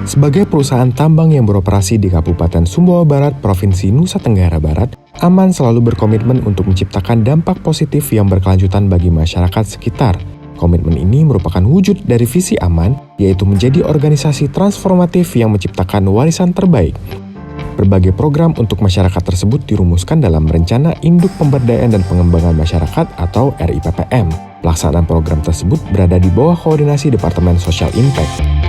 Sebagai perusahaan tambang yang beroperasi di Kabupaten Sumbawa Barat, Provinsi Nusa Tenggara Barat, Aman selalu berkomitmen untuk menciptakan dampak positif yang berkelanjutan bagi masyarakat sekitar. Komitmen ini merupakan wujud dari visi Aman, yaitu menjadi organisasi transformatif yang menciptakan warisan terbaik. Berbagai program untuk masyarakat tersebut dirumuskan dalam Rencana Induk Pemberdayaan dan Pengembangan Masyarakat atau RIPPM. Pelaksanaan program tersebut berada di bawah koordinasi Departemen Social Impact.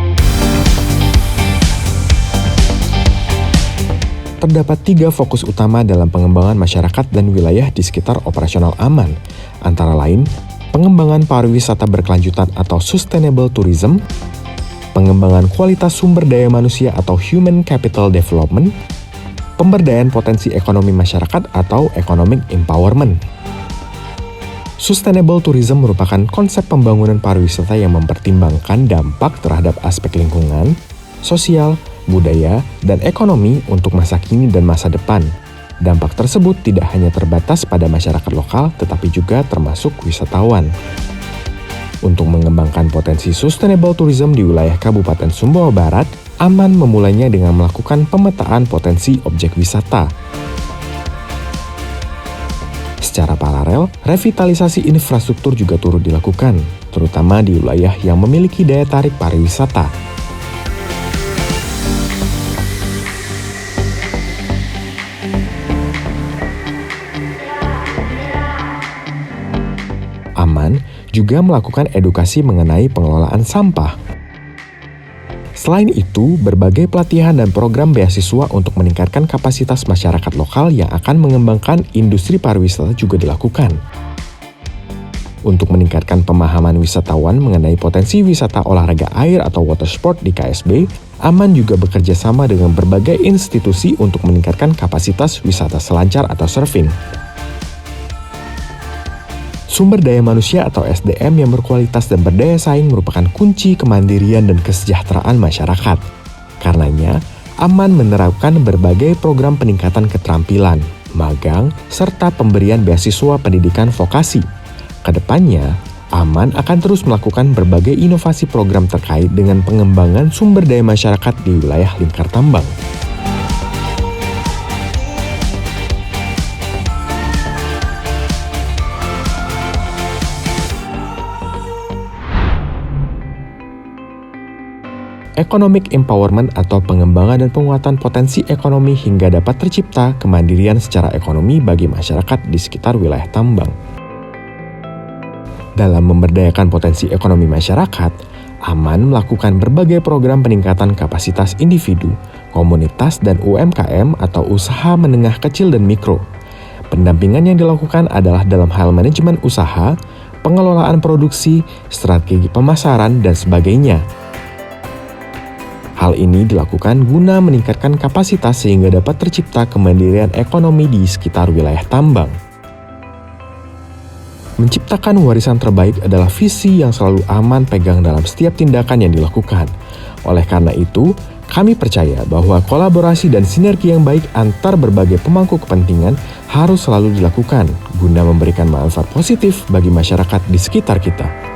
Terdapat 3 fokus utama dalam pengembangan masyarakat dan wilayah di sekitar operasional Aman, antara lain pengembangan pariwisata berkelanjutan atau sustainable tourism, pengembangan kualitas sumber daya manusia atau human capital development, pemberdayaan potensi ekonomi masyarakat atau economic empowerment. Sustainable tourism merupakan konsep pembangunan pariwisata yang mempertimbangkan dampak terhadap aspek lingkungan, sosial, budaya, dan ekonomi untuk masa kini dan masa depan. Dampak tersebut tidak hanya terbatas pada masyarakat lokal, tetapi juga termasuk wisatawan. Untuk mengembangkan potensi sustainable tourism di wilayah Kabupaten Sumbawa Barat, Aman memulainya dengan melakukan pemetaan potensi objek wisata. Secara paralel, revitalisasi infrastruktur juga turut dilakukan, terutama di wilayah yang memiliki daya tarik pariwisata. Aman juga melakukan edukasi mengenai pengelolaan sampah. Selain itu, berbagai pelatihan dan program beasiswa untuk meningkatkan kapasitas masyarakat lokal yang akan mengembangkan industri pariwisata juga dilakukan. Untuk meningkatkan pemahaman wisatawan mengenai potensi wisata olahraga air atau water sport di KSB, Aman juga bekerja sama dengan berbagai institusi untuk meningkatkan kapasitas wisata selancar atau surfing. Sumber daya manusia atau SDM yang berkualitas dan berdaya saing merupakan kunci kemandirian dan kesejahteraan masyarakat. Karenanya, Aman menerapkan berbagai program peningkatan keterampilan, magang, serta pemberian beasiswa pendidikan vokasi. Kedepannya, Aman akan terus melakukan berbagai inovasi program terkait dengan pengembangan sumber daya masyarakat di wilayah lingkar tambang. Economic empowerment atau pengembangan dan penguatan potensi ekonomi hingga dapat tercipta kemandirian secara ekonomi bagi masyarakat di sekitar wilayah tambang. Dalam memberdayakan potensi ekonomi masyarakat, Aman melakukan berbagai program peningkatan kapasitas individu, komunitas, dan UMKM atau usaha menengah kecil dan mikro. Pendampingan yang dilakukan adalah dalam hal manajemen usaha, pengelolaan produksi, strategi pemasaran, dan sebagainya. Hal ini dilakukan guna meningkatkan kapasitas sehingga dapat tercipta kemandirian ekonomi di sekitar wilayah tambang. Menciptakan warisan terbaik adalah visi yang selalu Aman pegang dalam setiap tindakan yang dilakukan. Oleh karena itu, kami percaya bahwa kolaborasi dan sinergi yang baik antar berbagai pemangku kepentingan harus selalu dilakukan guna memberikan manfaat positif bagi masyarakat di sekitar kita.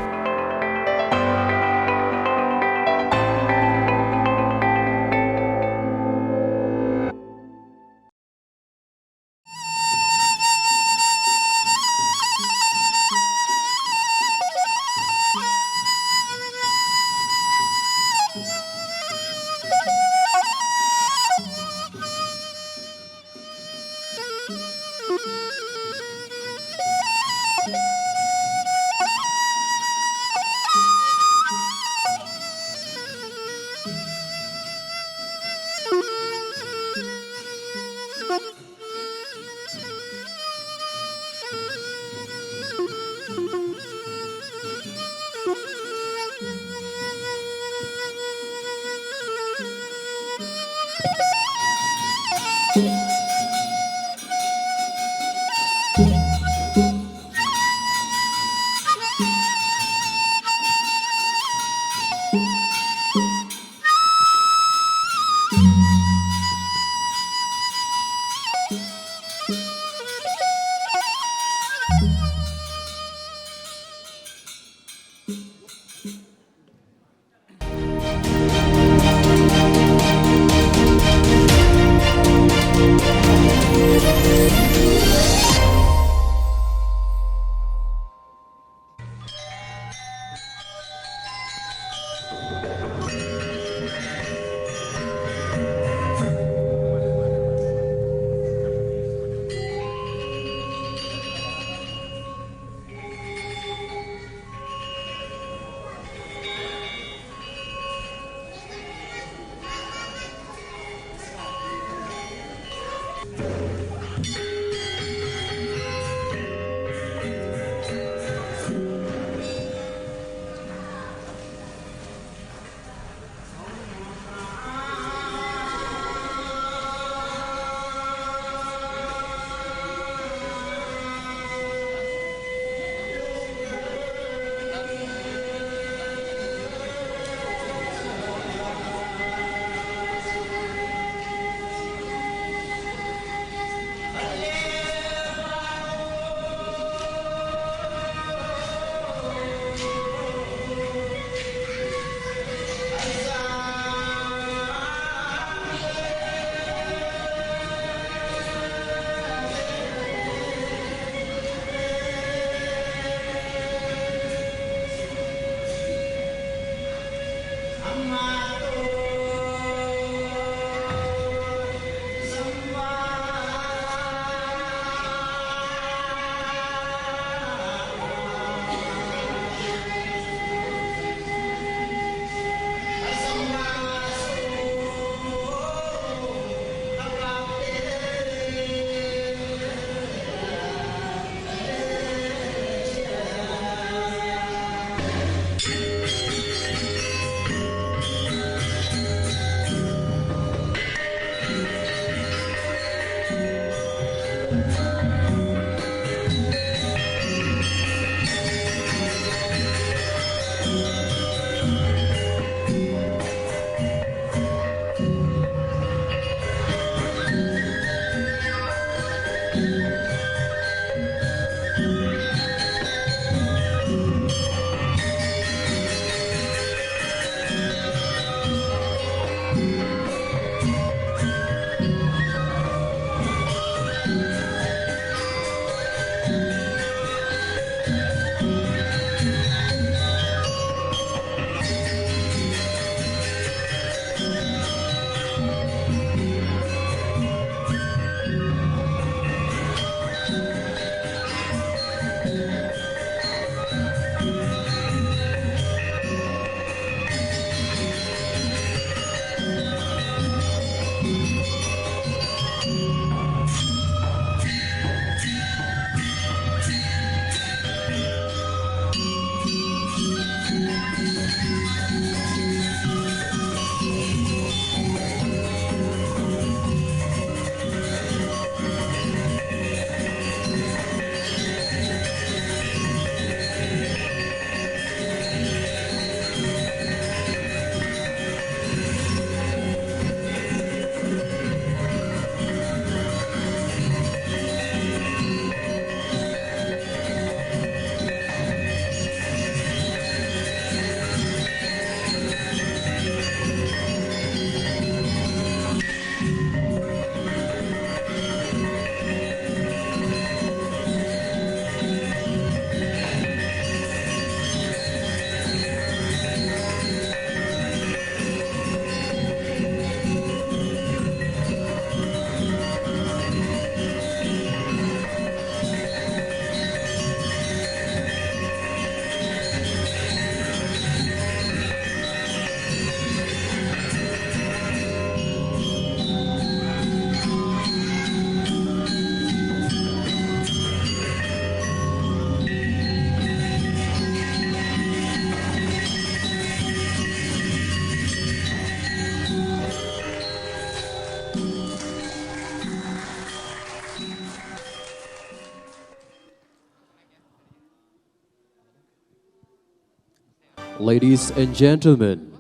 Ladies and gentlemen,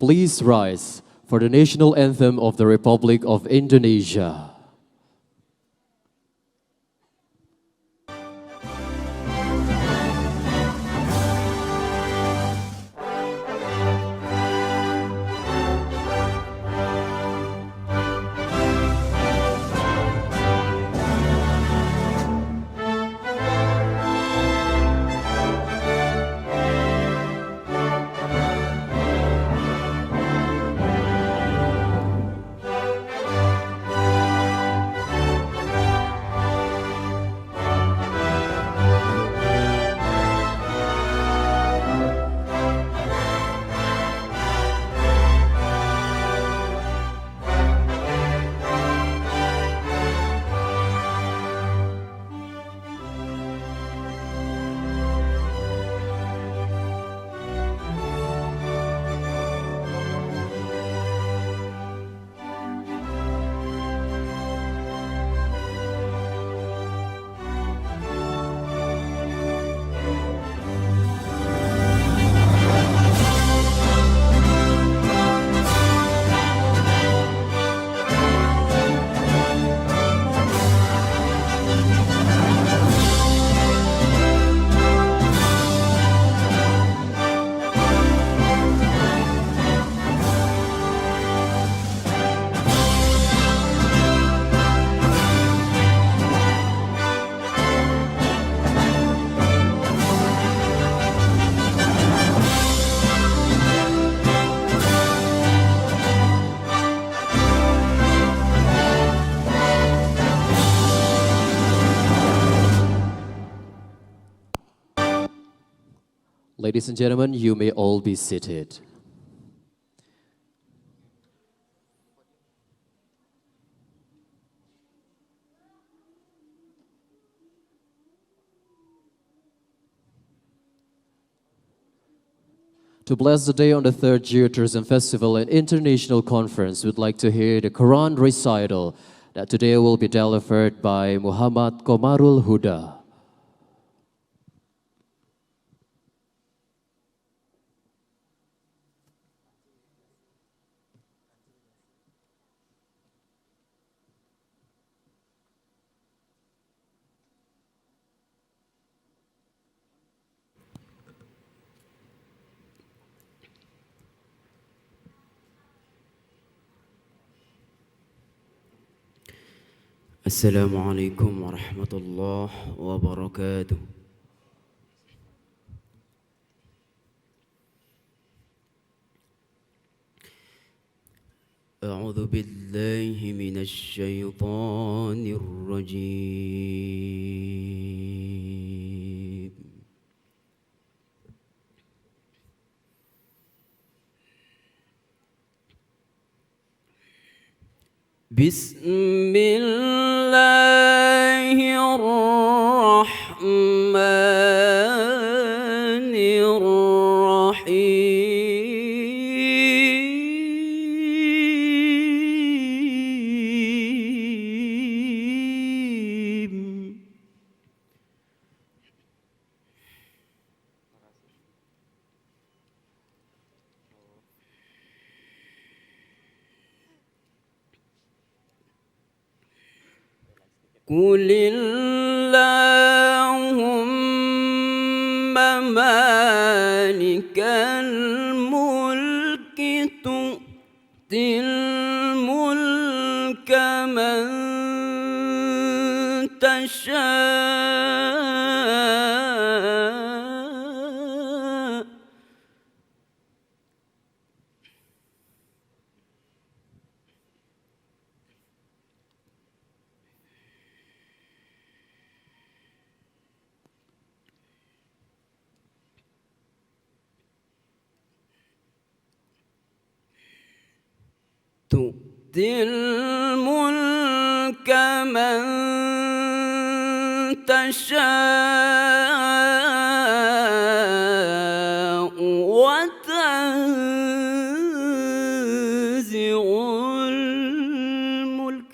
please rise for the national anthem of the Republic of Indonesia. Ladies and gentlemen, you may all be seated. To bless the day on the third Geotourism Festival and International Conference, we'd like to hear the Quran recital that today will be delivered by Muhammad Komarul Huda. السلام عليكم ورحمة الله وبركاته. أعوذ بالله من الشيطان الرجيم. بسم الله الرحمن الرحيم. قل اللهم مالك الملك تؤتي الملك من تشاء تؤتي الملك من تشاء وتنزع الملك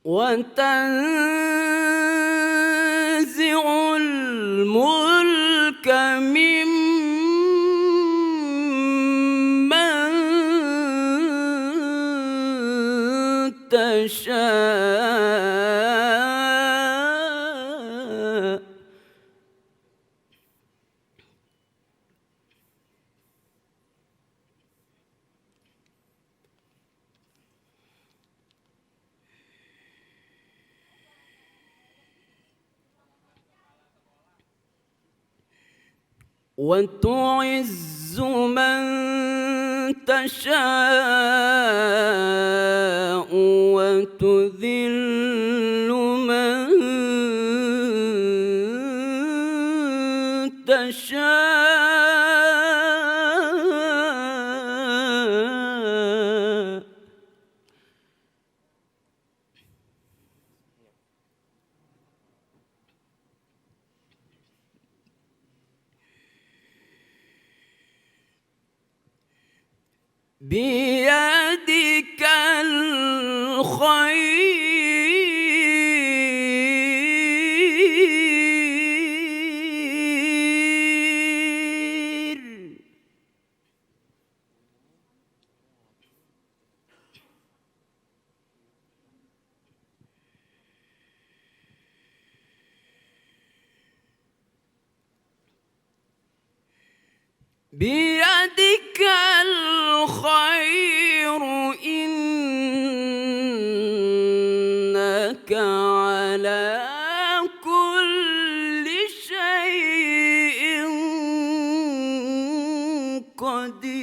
وتنزع الملك ممن تشاء وتعز من تشاء وتذل من تشاء بيدك الخير بيدك الخير إنك على كل شيء قدير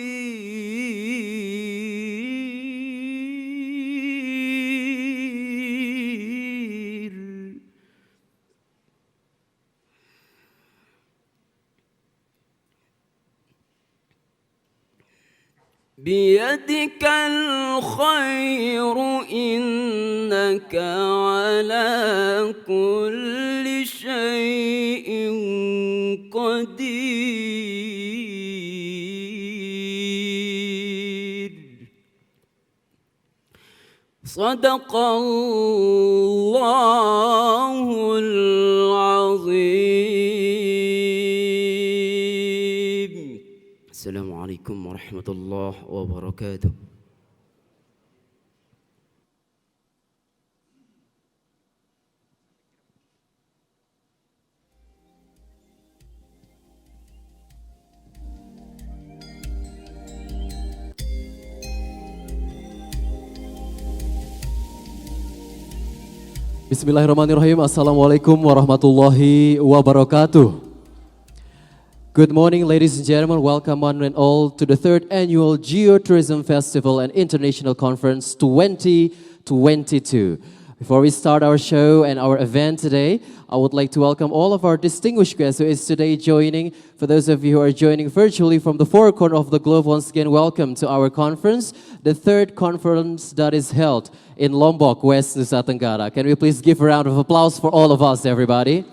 بيدك الخير إنك على كل شيء قدير صدق الله العظيم. السلام عليكم ورحمة الله وبركاته. Bismillahirrahmanirrahim. Assalamualaikum warahmatullahi wabarakatuh. Good morning, ladies and gentlemen. Welcome one and all to the third annual Geotourism Festival and International Conference 2022. Before we start our show and our event today, I would like to welcome all of our distinguished guests who is today joining. For those of you who are joining virtually from the four corners of the globe, once again, welcome to our conference, the third conference that is held in Lombok, West Nusa Tenggara. Can we please give a round of applause for all of us, everybody?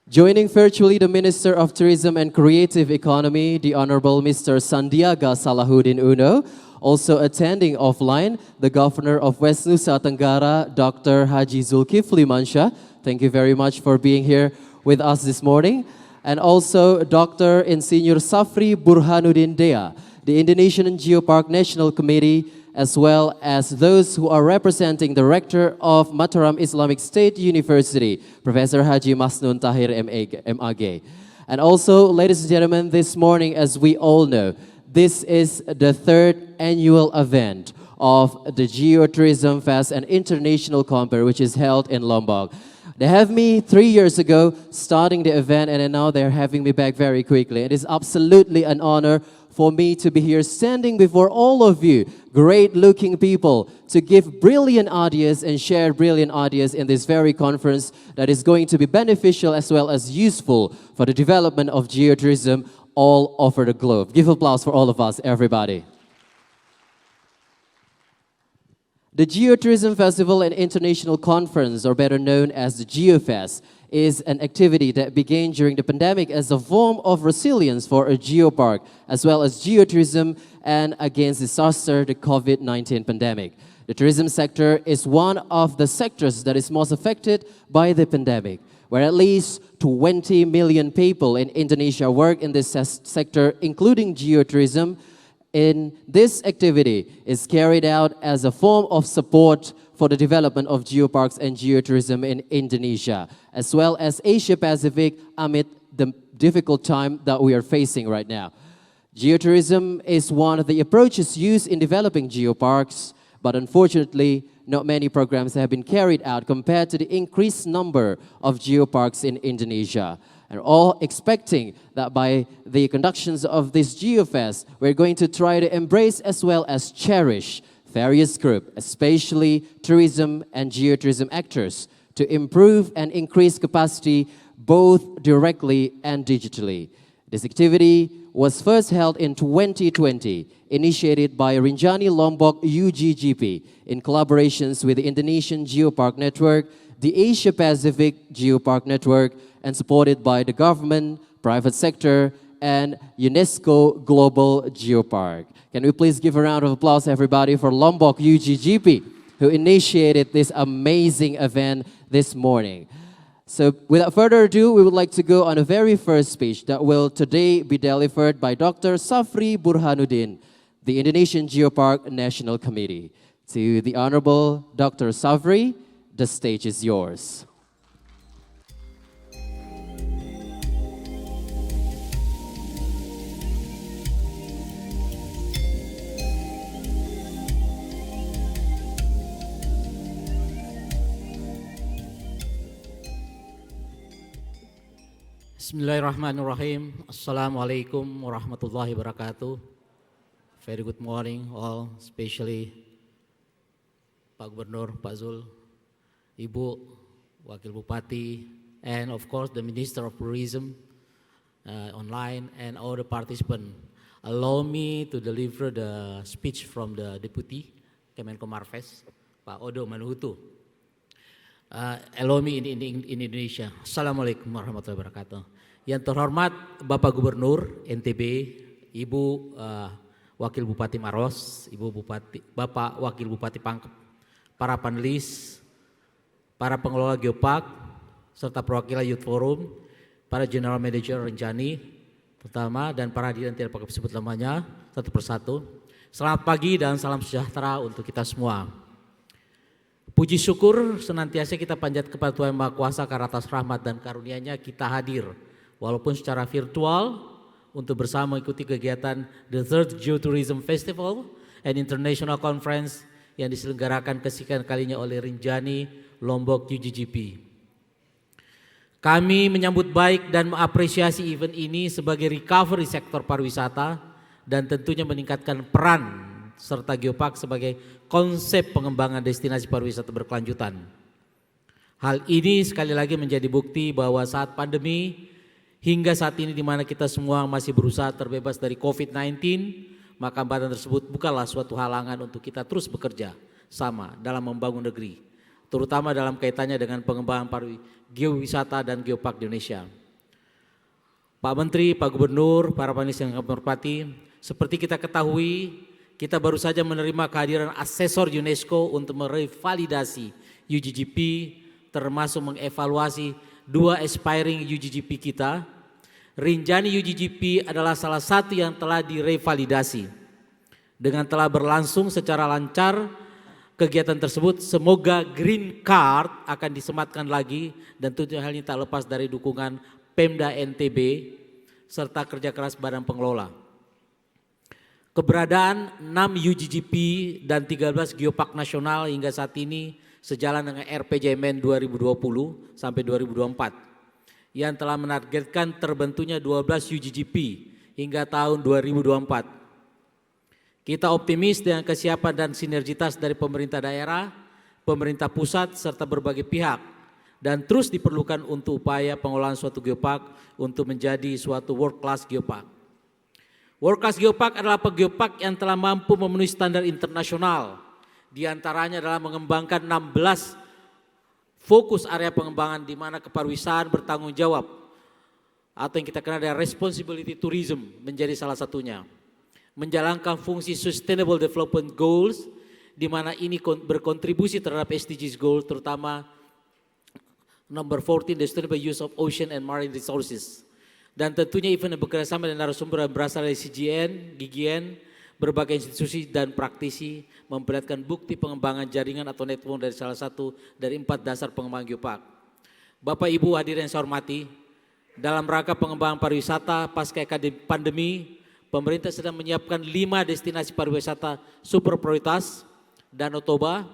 Joining virtually the Minister of Tourism and Creative Economy, the Honorable Mr. Sandiaga Salahuddin Uno. Also attending offline, the Governor of West Nusa Tenggara, Dr. Haji Zulkifli Mansyah. Thank you very much for being here with us this morning. And also Dr. Insinyur Safri Burhanuddin Dea, the Indonesian Geopark National Committee, as well as those who are representing the Rector of Mataram Islamic State University, Professor Haji Masnun Tahir MAG. And also, ladies and gentlemen, this morning, as we all know, this is the third annual event of the Geotourism Fest and International Conference, which is held in Lombok. They have me 3 years ago starting the event, and then now they're having me back very quickly. It is absolutely an honor for me to be here standing before all of you, great-looking people, to give brilliant ideas and share brilliant ideas in this very conference that is going to be beneficial as well as useful for the development of geotourism all over the globe. Give applause for all of us, everybody. The Geotourism Festival and International Conference, or better known as the GeoFest, is an activity that began during the pandemic as a form of resilience for a geopark, as well as geotourism and against disaster, the COVID-19 pandemic. The tourism sector is one of the sectors that is most affected by the pandemic, where at least 20 million people in Indonesia work in this sector, including geotourism. In this activity is carried out as a form of support for the development of geoparks and geotourism in Indonesia, as well as Asia Pacific amid the difficult time that we are facing right now. Geotourism is one of the approaches used in developing geoparks, but unfortunately, not many programs have been carried out compared to the increased number of geoparks in Indonesia. And all expecting that by the conductions of this GeoFest, we're going to try to embrace as well as cherish various groups, especially tourism and geotourism actors, to improve and increase capacity both directly and digitally. This activity was first held in 2020, initiated by Rinjani Lombok UGGP in collaborations with the Indonesian Geopark Network, the Asia Pacific Geopark Network, and supported by the government, private sector, and Unesco Global Geopark. Can we please give a round of applause, everybody, for Lombok UGGP, who initiated this amazing event this morning. So without further ado, we would like to go on the very first speech that will today be delivered by Dr. Safri Burhanuddin, the Indonesian Geopark National Committee. To the Honorable Dr. Safri, the stage is yours. Bismillahirrahmanirrahim. Assalamualaikum warahmatullahi wabarakatuh. Very good morning all, especially Pak Gubernur, Pak Zul, Ibu, Wakil Bupati, and of course the Minister of Tourism online and all the participants. Allow me to deliver the speech from the Deputy Kemenko Marves, Pak Odo Manuhutu. Allow me in Indonesia. Assalamualaikum warahmatullahi wabarakatuh. Yang terhormat Bapak Gubernur NTB, Ibu Wakil Bupati Maros, Ibu Bupati, Bapak Wakil Bupati Pangkep, para panelis, para pengelola Geopark, serta perwakilan Youth Forum, para General Manager Rinjani, pertama, dan para hadirin tidak pakai sebut namanya satu persatu. Selamat pagi dan salam sejahtera untuk kita semua. Puji syukur senantiasa kita panjat kepada Tuhan Yang Maha Kuasa karena atas rahmat dan karunia-Nya kita hadir walaupun secara virtual untuk bersama mengikuti kegiatan The Third Geotourism Festival and International Conference yang diselenggarakan kesekian kalinya oleh Rinjani Lombok UGGP. Kami menyambut baik dan mengapresiasi event ini sebagai recovery sektor pariwisata dan tentunya meningkatkan peran serta Geopark sebagai konsep pengembangan destinasi pariwisata berkelanjutan. Hal ini sekali lagi menjadi bukti bahwa saat pandemi hingga saat ini di mana kita semua masih berusaha terbebas dari COVID-19, maka hambatan tersebut bukanlah suatu halangan untuk kita terus bekerja sama dalam membangun negeri, terutama dalam kaitannya dengan pengembangan geowisata dan geopark di Indonesia. Pak Menteri, Pak Gubernur, para panelis yang kami hormati, seperti kita ketahui, kita baru saja menerima kehadiran asesor UNESCO untuk merevalidasi UGGP, termasuk mengevaluasi 2 aspiring UGGP kita. Rinjani UGGP adalah salah satu yang telah direvalidasi. Dengan telah berlangsung secara lancar kegiatan tersebut, semoga green card akan disematkan lagi dan tentu hal ini tak lepas dari dukungan Pemda NTB serta kerja keras badan pengelola. Keberadaan 6 UGGP dan 13 geopark nasional hingga saat ini sejalan dengan RPJMN 2020 sampai 2024 yang telah menargetkan terbentuknya 12 UGGP hingga tahun 2024. Kita optimis dengan kesiapan dan sinergitas dari pemerintah daerah, pemerintah pusat serta berbagai pihak dan terus diperlukan untuk upaya pengelolaan suatu geopark untuk menjadi suatu world class geopark. World class geopark adalah geopark yang telah mampu memenuhi standar internasional. Di antaranya adalah mengembangkan 16 fokus area pengembangan di mana kepariwisataan bertanggung jawab atau yang kita kenal dengan responsibility tourism menjadi salah satunya. Menjalankan fungsi sustainable development goals di mana ini berkontribusi terhadap SDGs goal, terutama number 14, the sustainable use of ocean and marine resources. Dan tentunya event yang bekerjasama dengan narasumber yang berasal dari CGN, GGN, berbagai institusi dan praktisi memperlihatkan bukti pengembangan jaringan atau network dari salah satu dari 4 dasar pengembangan geopark. Bapak Ibu hadirin yang saya hormati, dalam rangka pengembangan pariwisata pasca pandemi, pemerintah sedang menyiapkan 5 destinasi pariwisata super prioritas, Danau Toba,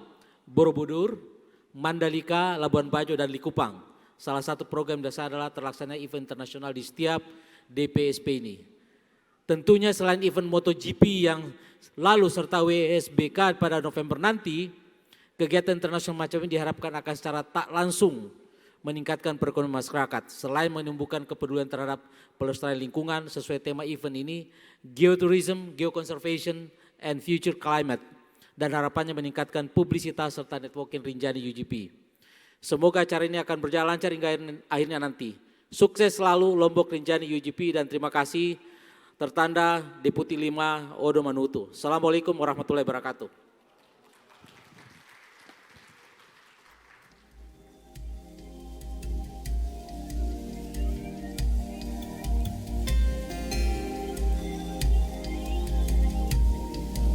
Borobudur, Mandalika, Labuan Bajo, dan Likupang. Salah satu program dasar adalah terlaksana event internasional di setiap DPSP ini. Tentunya selain event MotoGP yang lalu serta WSBK pada November nanti, kegiatan internasional macam ini diharapkan akan secara tak langsung meningkatkan perekonomian masyarakat. Selain menumbuhkan kepedulian terhadap pelestarian lingkungan sesuai tema event ini, Geotourism, Geoconservation, and Future Climate, dan harapannya meningkatkan publisitas serta networking Rinjani UGP. Semoga acara ini akan berjalan lancar hingga akhirnya nanti. Sukses selalu Lombok Rinjani UGP dan terima kasih. Tertanda Deputi 5 Odo Manutu. Assalamualaikum warahmatullahi wabarakatuh.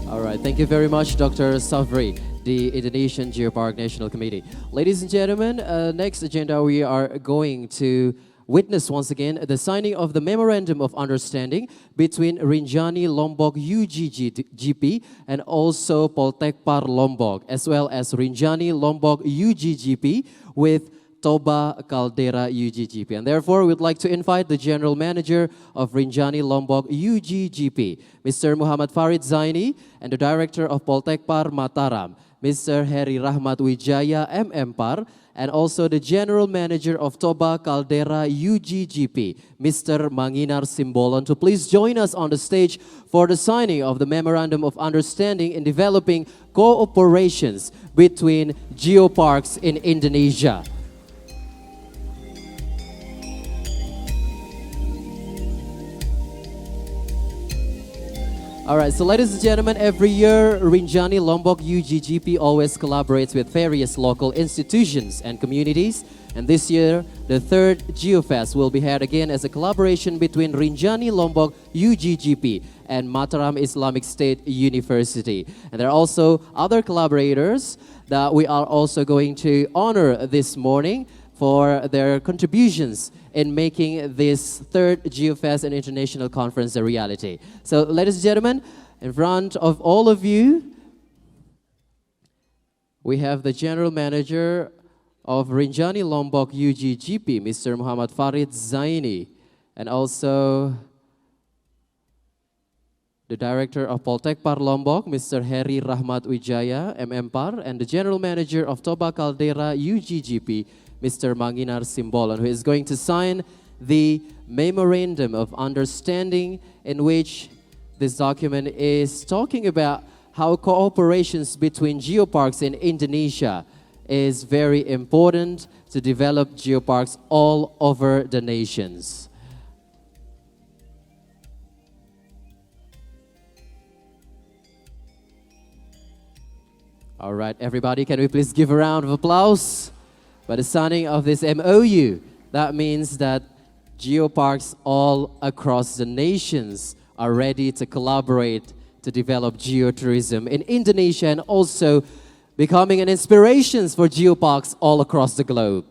All right, thank you very much, Dr. Safri, the Indonesian Geopark National Committee. Ladies and gentlemen, next agenda we are going to witness once again the signing of the Memorandum of Understanding between Rinjani Lombok UGGP and also Poltekpar Lombok, as well as Rinjani Lombok UGGP with Toba Caldera UGGP. And therefore, we'd like to invite the General Manager of Rinjani Lombok UGGP, Mr. Muhammad Farid Zaini, and the Director of Poltekpar Mataram, Mr. Heri Rahmat Wijaya MMPAR, and also the General Manager of Toba Caldera UGGP, Mr. Manginar Simbolon, to please join us on the stage for the signing of the Memorandum of Understanding in developing cooperations between geoparks in Indonesia. All right, so ladies and gentlemen, every year Rinjani Lombok UGGP always collaborates with various local institutions and communities. And this year, the third GeoFest will be held again as a collaboration between Rinjani Lombok UGGP and Mataram Islamic State University. And there are also other collaborators that we are also going to honor this morning for their contributions in making this third GeoFest and International Conference a reality. So, ladies and gentlemen, in front of all of you, we have the General Manager of Rinjani Lombok UGGP, Mr. Muhammad Farid Zaini, and also the Director of Poltekpar Lombok, Mr. Heri Rahmat Wijaya, MMPAR, and the General Manager of Toba Caldera UGGP, Mr. Manginar Simbolon, who is going to sign the Memorandum of Understanding, in which this document is talking about how cooperations between geoparks in Indonesia is very important to develop geoparks all over the nations. All right, everybody, can we please give a round of applause? By the signing of this MOU, that means that geoparks all across the nations are ready to collaborate to develop geotourism in Indonesia and also becoming an inspiration for geoparks all across the globe.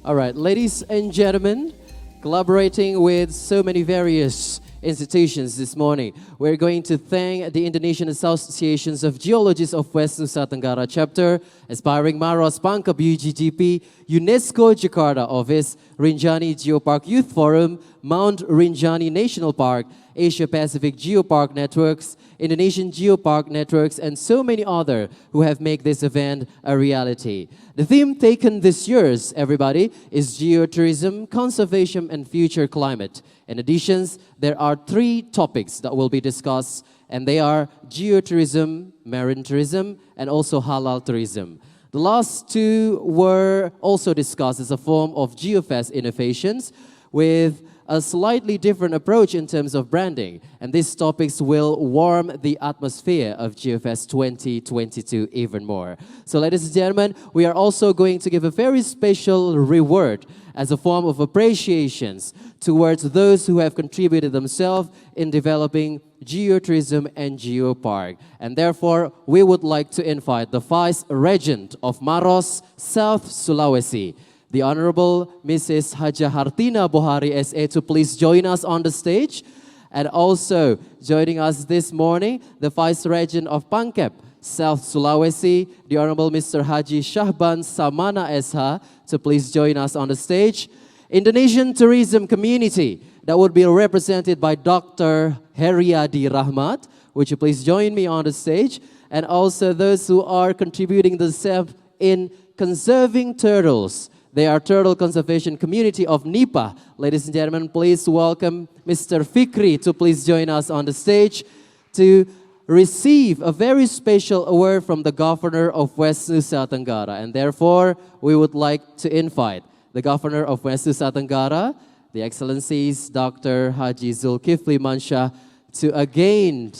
All right, ladies and gentlemen, collaborating with so many various institutions this morning, we're going to thank the Indonesian Associations of Geologists of West Nusa Tenggara Chapter, Aspiring Maros Pangkep UGGP, Unesco Jakarta Office, Rinjani Geopark Youth Forum, Mount Rinjani National Park, Asia Pacific Geopark Networks, Indonesian Geopark Networks, and so many other who have made this event a reality. The theme taken this year's, everybody, is Geotourism, Conservation, and Future Climate. In addition, there are 3 topics that will be discussed, and they are geotourism, marine tourism, and also halal tourism. The last 2 were also discussed as a form of GeoFest innovations with a slightly different approach in terms of branding. And these topics will warm the atmosphere of GeoFest 2022 even more. So ladies and gentlemen, we are also going to give a very special reward as a form of appreciations towards those who have contributed themselves in developing geotourism and geopark. And therefore, we would like to invite the Vice Regent of Maros, South Sulawesi, the Honorable Mrs. Haja Hartina Bohari SA, to please join us on the stage. And also joining us this morning, the Vice Regent of Pangkep, South Sulawesi, the Honorable Mr. Haji Shahban Samana SH, to please join us on the stage. Indonesian tourism community, that would be represented by Dr. Heriadi Rahmat. Would you please join me on the stage? And also those who are contributing themselves in conserving turtles. They are Turtle Conservation Community of Nipa. Ladies and gentlemen, please welcome Mr. Fikri to please join us on the stage to receive a very special award from the Governor of West Nusa Tenggara. And therefore, we would like to invite the Governor of West Nusa Tenggara, the Excellencies Dr. Haji Zulkifli Mansyah, to again,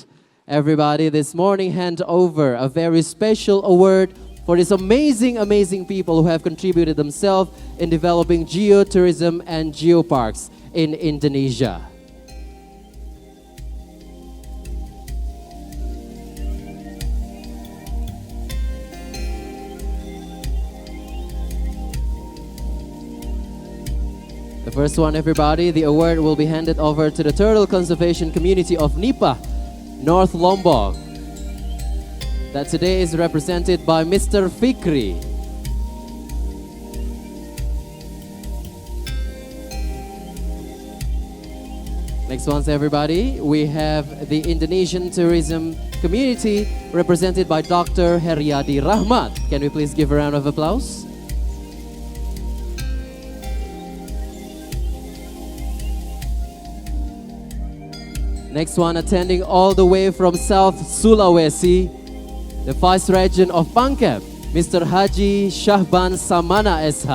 everybody, this morning hand over a very special award for these amazing, amazing people who have contributed themselves in developing geotourism and geoparks in Indonesia. The first one, everybody, the award will be handed over to the Turtle Conservation Community of Nipa, North Lombok, that today is represented by Mr. Fikri. Next ones, everybody, we have the Indonesian Tourism Community represented by Dr. Heriadi Rahmat. Can we please give a round of applause? Next one, attending all the way from South Sulawesi, the Vice Regent of Pangkep, Mr. Haji Shahban Samana SH.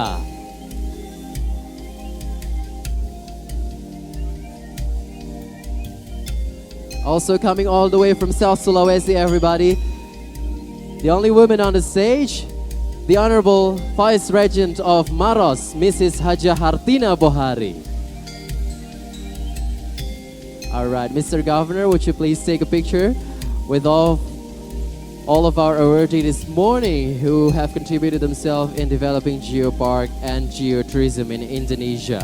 Also coming all the way from South Sulawesi, everybody, the only woman on the stage, the Honorable Vice Regent of Maros, Mrs. Haja Hartina Bohari. All right, Mr. Governor, would you please take a picture with all of our awardees this morning who have contributed themselves in developing geopark and geotourism in Indonesia.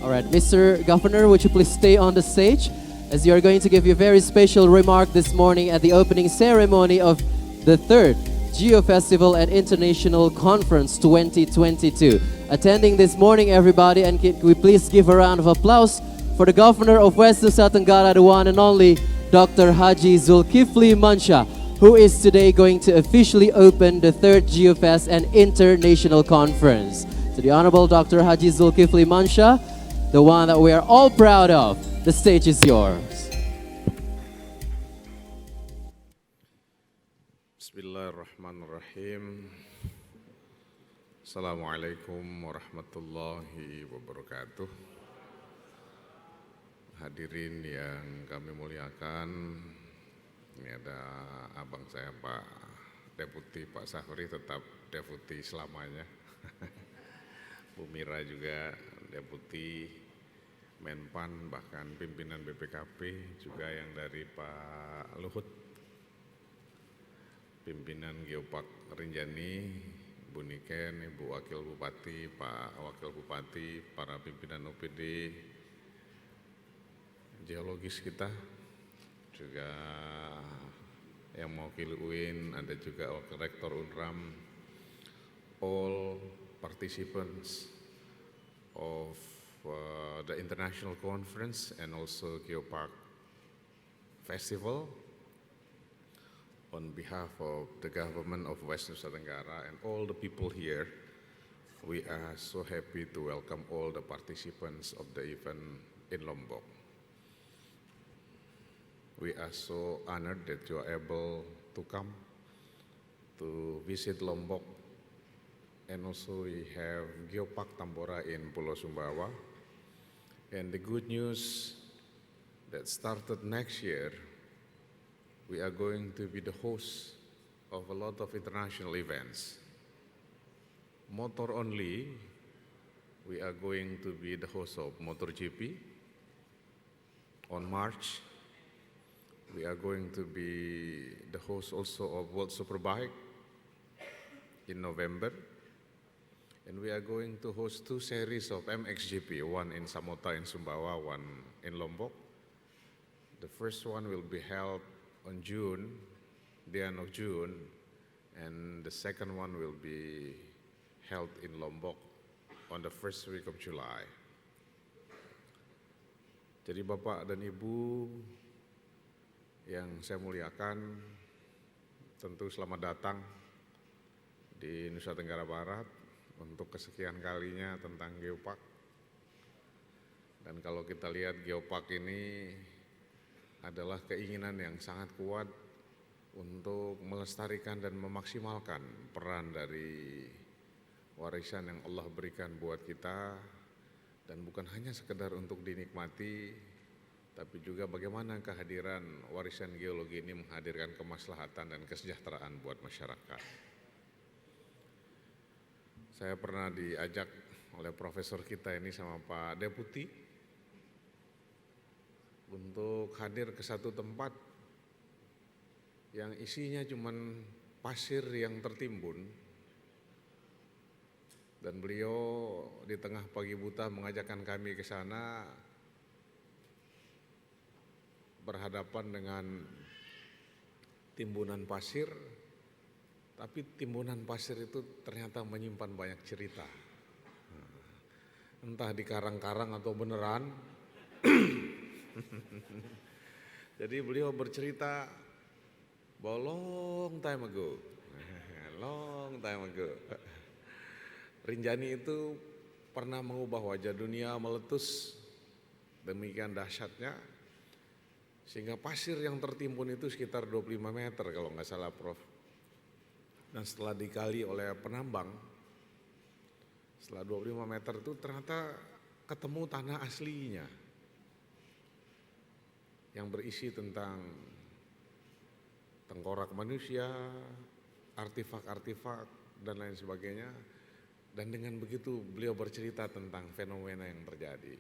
All right, Mr. Governor, would you please stay on the stage as you are going to give you a very special remark this morning at the opening ceremony of the 3rd Geo Festival and International Conference 2022. Attending this morning, everybody, and can we please give a round of applause for the Governor of West Nusa Tenggara, the one and only Dr. Haji Zulkifli Mansyah, who is today going to officially open the 3rd GeoFest and International Conference. To the Honorable Dr. Haji Zulkifli Mansyah, the one that we are all proud of, the stage is yours. Bismillahirrahmanirrahim. Assalamualaikum warahmatullahi wabarakatuh. Hadirin yang kami muliakan, ini ada abang saya Pak Deputi Pak Sahri, tetap Deputi selamanya. Bu Mira juga Deputi Menpan, bahkan pimpinan BPKP, juga yang dari Pak Luhut, pimpinan Geopark Rinjani, Bu Niken, Ibu Wakil Bupati, Pak Wakil Bupati, para pimpinan OPD, geologis kita, juga yang mewakili UIN, ada juga Wakil Rektor UNRAM, all participants of the international conference and also Geopark Festival. On behalf of the government of West Nusa Tenggara and all the people here, we are so happy to welcome all the participants of the event in Lombok. We are so honored that you are able to come to visit Lombok, and also we have Geopark Tambora in Pulau Sumbawa. And the good news that started next year, we are going to be the host of a lot of international events. Motor only, we are going to be the host of MotoGP on March. We are going to be the host also of World Superbike in November. And we are going to host 2 series of MXGP, one in Samota in Sumbawa, one in Lombok. The first one will be held on June, the end of June, and the second one will be held in Lombok on the first week of July. Jadi Bapak dan Ibu yang saya muliakan, tentu selamat datang di Nusa Tenggara Barat untuk kesekian kalinya tentang Geopark. Dan kalau kita lihat Geopark ini adalah keinginan yang sangat kuat untuk melestarikan dan memaksimalkan peran dari warisan yang Allah berikan buat kita, dan bukan hanya sekedar untuk dinikmati, tapi juga bagaimana kehadiran warisan geologi ini menghadirkan kemaslahatan dan kesejahteraan buat masyarakat. Saya pernah diajak oleh profesor kita ini sama Pak Deputi untuk hadir ke satu tempat yang isinya cuman pasir yang tertimbun, dan beliau di tengah pagi buta mengajakkan kami ke sana berhadapan dengan timbunan pasir, tapi timbunan pasir itu ternyata menyimpan banyak cerita, entah di karang-karang atau beneran. Jadi beliau bercerita bahwa long time ago, Rinjani itu pernah mengubah wajah dunia, meletus demikian dahsyatnya, sehingga pasir yang tertimbun itu sekitar 25 meter kalau nggak salah Prof. Dan setelah dikali oleh penambang, setelah 25 meter itu ternyata ketemu tanah aslinya yang berisi tentang tengkorak manusia, artefak-artefak, dan lain sebagainya. Dan dengan begitu beliau bercerita tentang fenomena yang terjadi.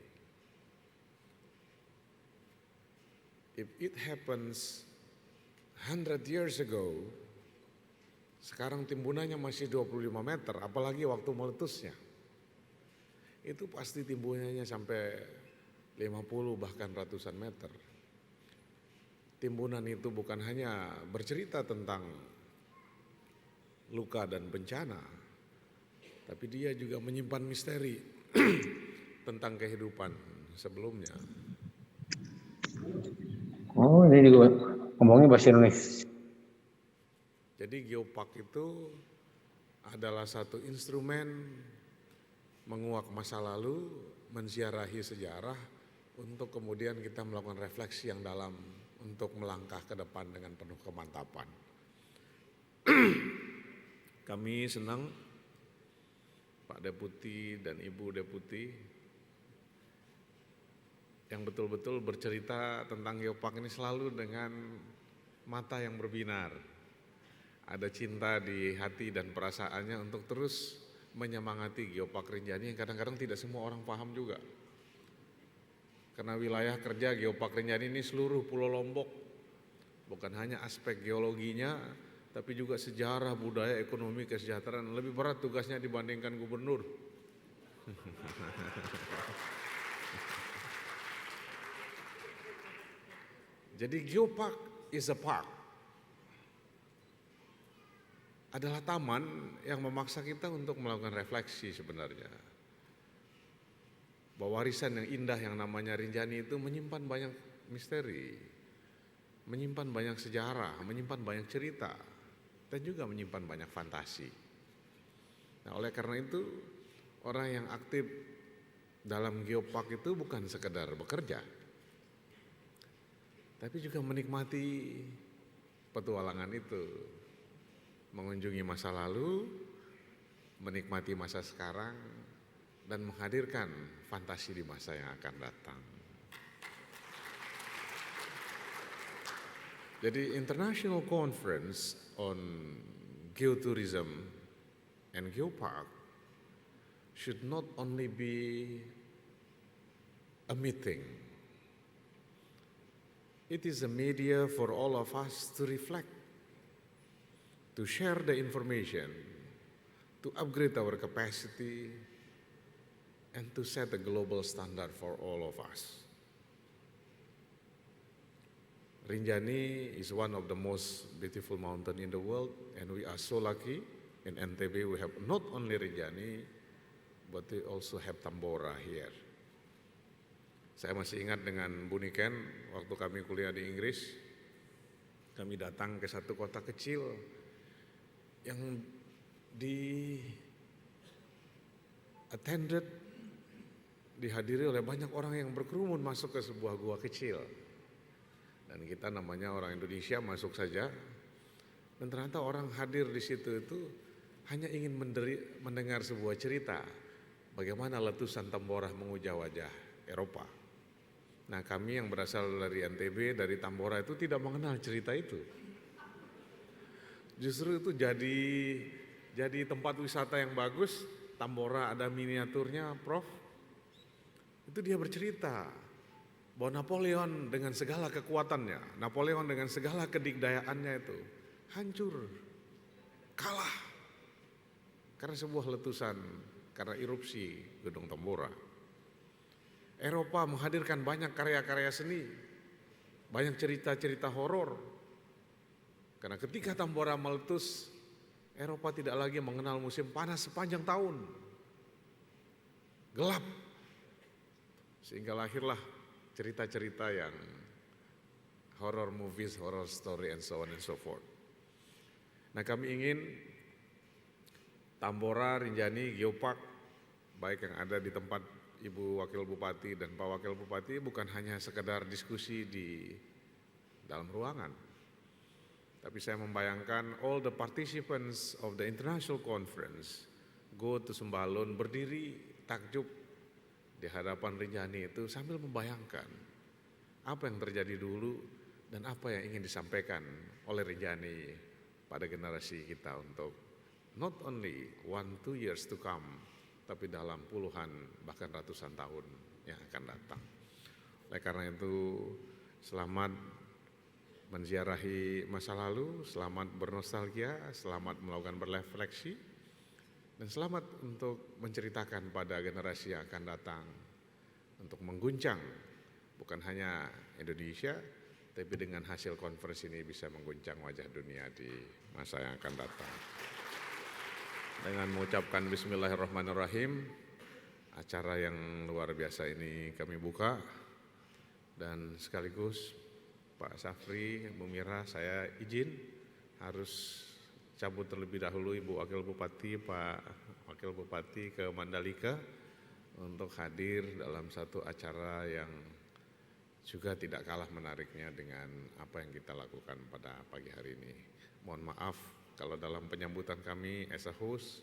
If it happens 100 years ago, sekarang timbunannya masih 25 meter, apalagi waktu meletusnya. Itu pasti timbunannya sampai 50 bahkan ratusan meter. Timbunan itu bukan hanya bercerita tentang luka dan bencana, tapi dia juga menyimpan misteri tentang kehidupan sebelumnya. Oh, ini juga ngomongnya bahasa Indonesia. Jadi Geopark itu adalah satu instrumen menguak masa lalu, menziarahi sejarah, untuk kemudian kita melakukan refleksi yang dalam untuk melangkah ke depan dengan penuh kemantapan. Kami senang Pak Deputi dan Ibu Deputi yang betul-betul bercerita tentang Geopark ini selalu dengan mata yang berbinar. Ada cinta di hati dan perasaannya untuk terus menyemangati Geopark Rinjani yang kadang-kadang tidak semua orang paham juga. Karena wilayah kerja Geopark Rinjani ini seluruh Pulau Lombok, bukan hanya aspek geologinya, tapi juga sejarah, budaya, ekonomi, kesejahteraan. Lebih berat tugasnya dibandingkan gubernur. Jadi Geopark is a park. adalah taman yang memaksa kita untuk melakukan refleksi sebenarnya. Bahwa warisan yang indah yang namanya Rinjani itu menyimpan banyak misteri, menyimpan banyak sejarah, menyimpan banyak cerita, dan juga menyimpan banyak fantasi. Nah, oleh karena itu, orang yang aktif dalam Geopark itu bukan sekedar bekerja, tapi juga menikmati petualangan itu, mengunjungi masa lalu, menikmati masa sekarang, dan menghadirkan fantasi di masa yang akan datang. Jadi International Conference on Geotourism and Geopark should not only be a meeting. It is a media for all of us to reflect, to share the information, to upgrade our capacity, and to set a global standard for all of us. Rinjani is one of the most beautiful mountain in the world, and we are so lucky. In NTB we have not only Rinjani, but we also have Tambora here. Saya masih ingat dengan Bu Niken, waktu kami kuliah di Inggris, kami datang ke satu kota kecil yang dihadiri oleh banyak orang yang berkerumun masuk ke sebuah gua kecil. Dan kita namanya orang Indonesia masuk saja, dan ternyata orang hadir di situ itu hanya ingin mendengar sebuah cerita bagaimana letusan Tambora mengujah wajah Eropa. Nah, kami yang berasal dari NTB, dari Tambora itu tidak mengenal cerita itu. Justru itu jadi tempat wisata yang bagus. Tambora ada miniaturnya, Prof. Itu dia bercerita bahwa Napoleon dengan segala kekuatannya, Napoleon dengan segala kedikdayaannya itu hancur, kalah karena sebuah letusan, karena erupsi Gunung Tambora. Eropa menghadirkan banyak karya-karya seni, banyak cerita-cerita horor. Karena ketika Tambora meletus, Eropa tidak lagi mengenal musim panas sepanjang tahun. Gelap. Sehingga lahirlah cerita-cerita yang horror movies, horror story, and so on and so forth. Nah, kami ingin Tambora, Rinjani, Geopark, baik yang ada di tempat Ibu Wakil Bupati dan Pak Wakil Bupati, bukan hanya sekedar diskusi di dalam ruangan. Tapi saya membayangkan all the participants of the international conference go to Sembalun, berdiri takjub di hadapan Rinjani itu sambil membayangkan apa yang terjadi dulu dan apa yang ingin disampaikan oleh Rinjani pada generasi kita untuk not only 1-2 years to come, tapi dalam puluhan bahkan ratusan tahun yang akan datang. Oleh karena itu, selamat menziarahi masa lalu, selamat bernostalgia, selamat melakukan berefleksi, dan selamat untuk menceritakan pada generasi yang akan datang untuk mengguncang bukan hanya Indonesia, tapi dengan hasil konferensi ini bisa mengguncang wajah dunia di masa yang akan datang. Dengan mengucapkan Bismillahirrahmanirrahim, acara yang luar biasa ini kami buka, dan sekaligus Pak Safri, Bu Mira, saya izin harus cabut terlebih dahulu Ibu Wakil Bupati, Pak Wakil Bupati ke Mandalika untuk hadir dalam satu acara yang juga tidak kalah menariknya dengan apa yang kita lakukan pada pagi hari ini. Mohon maaf kalau dalam penyambutan kami as a host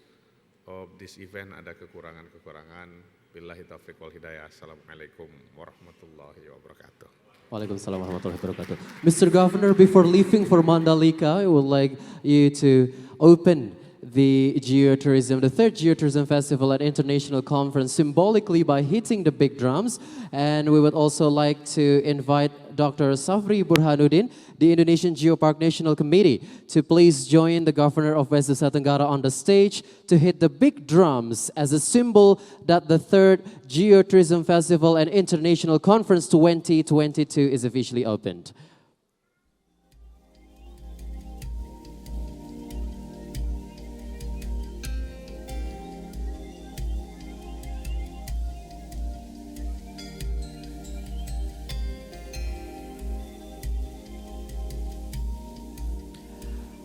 of this event ada kekurangan-kekurangan. Billahi taufiq wal hidayah. Assalamualaikum warahmatullahi wabarakatuh. Waalaikumsalam warahmatullahi wabarakatuh. Mr. Governor, before leaving for Mandalika, I would like you to open the Geotourism, the third Geotourism Festival and International Conference symbolically by hitting the big drums. And we would also like to invite Dr. Safri Burhanuddin, the Indonesian Geopark National Committee, to please join the Governor of West Nusa Tenggara on the stage to hit the big drums as a symbol that the third Geotourism Festival and International Conference 2022 is officially opened.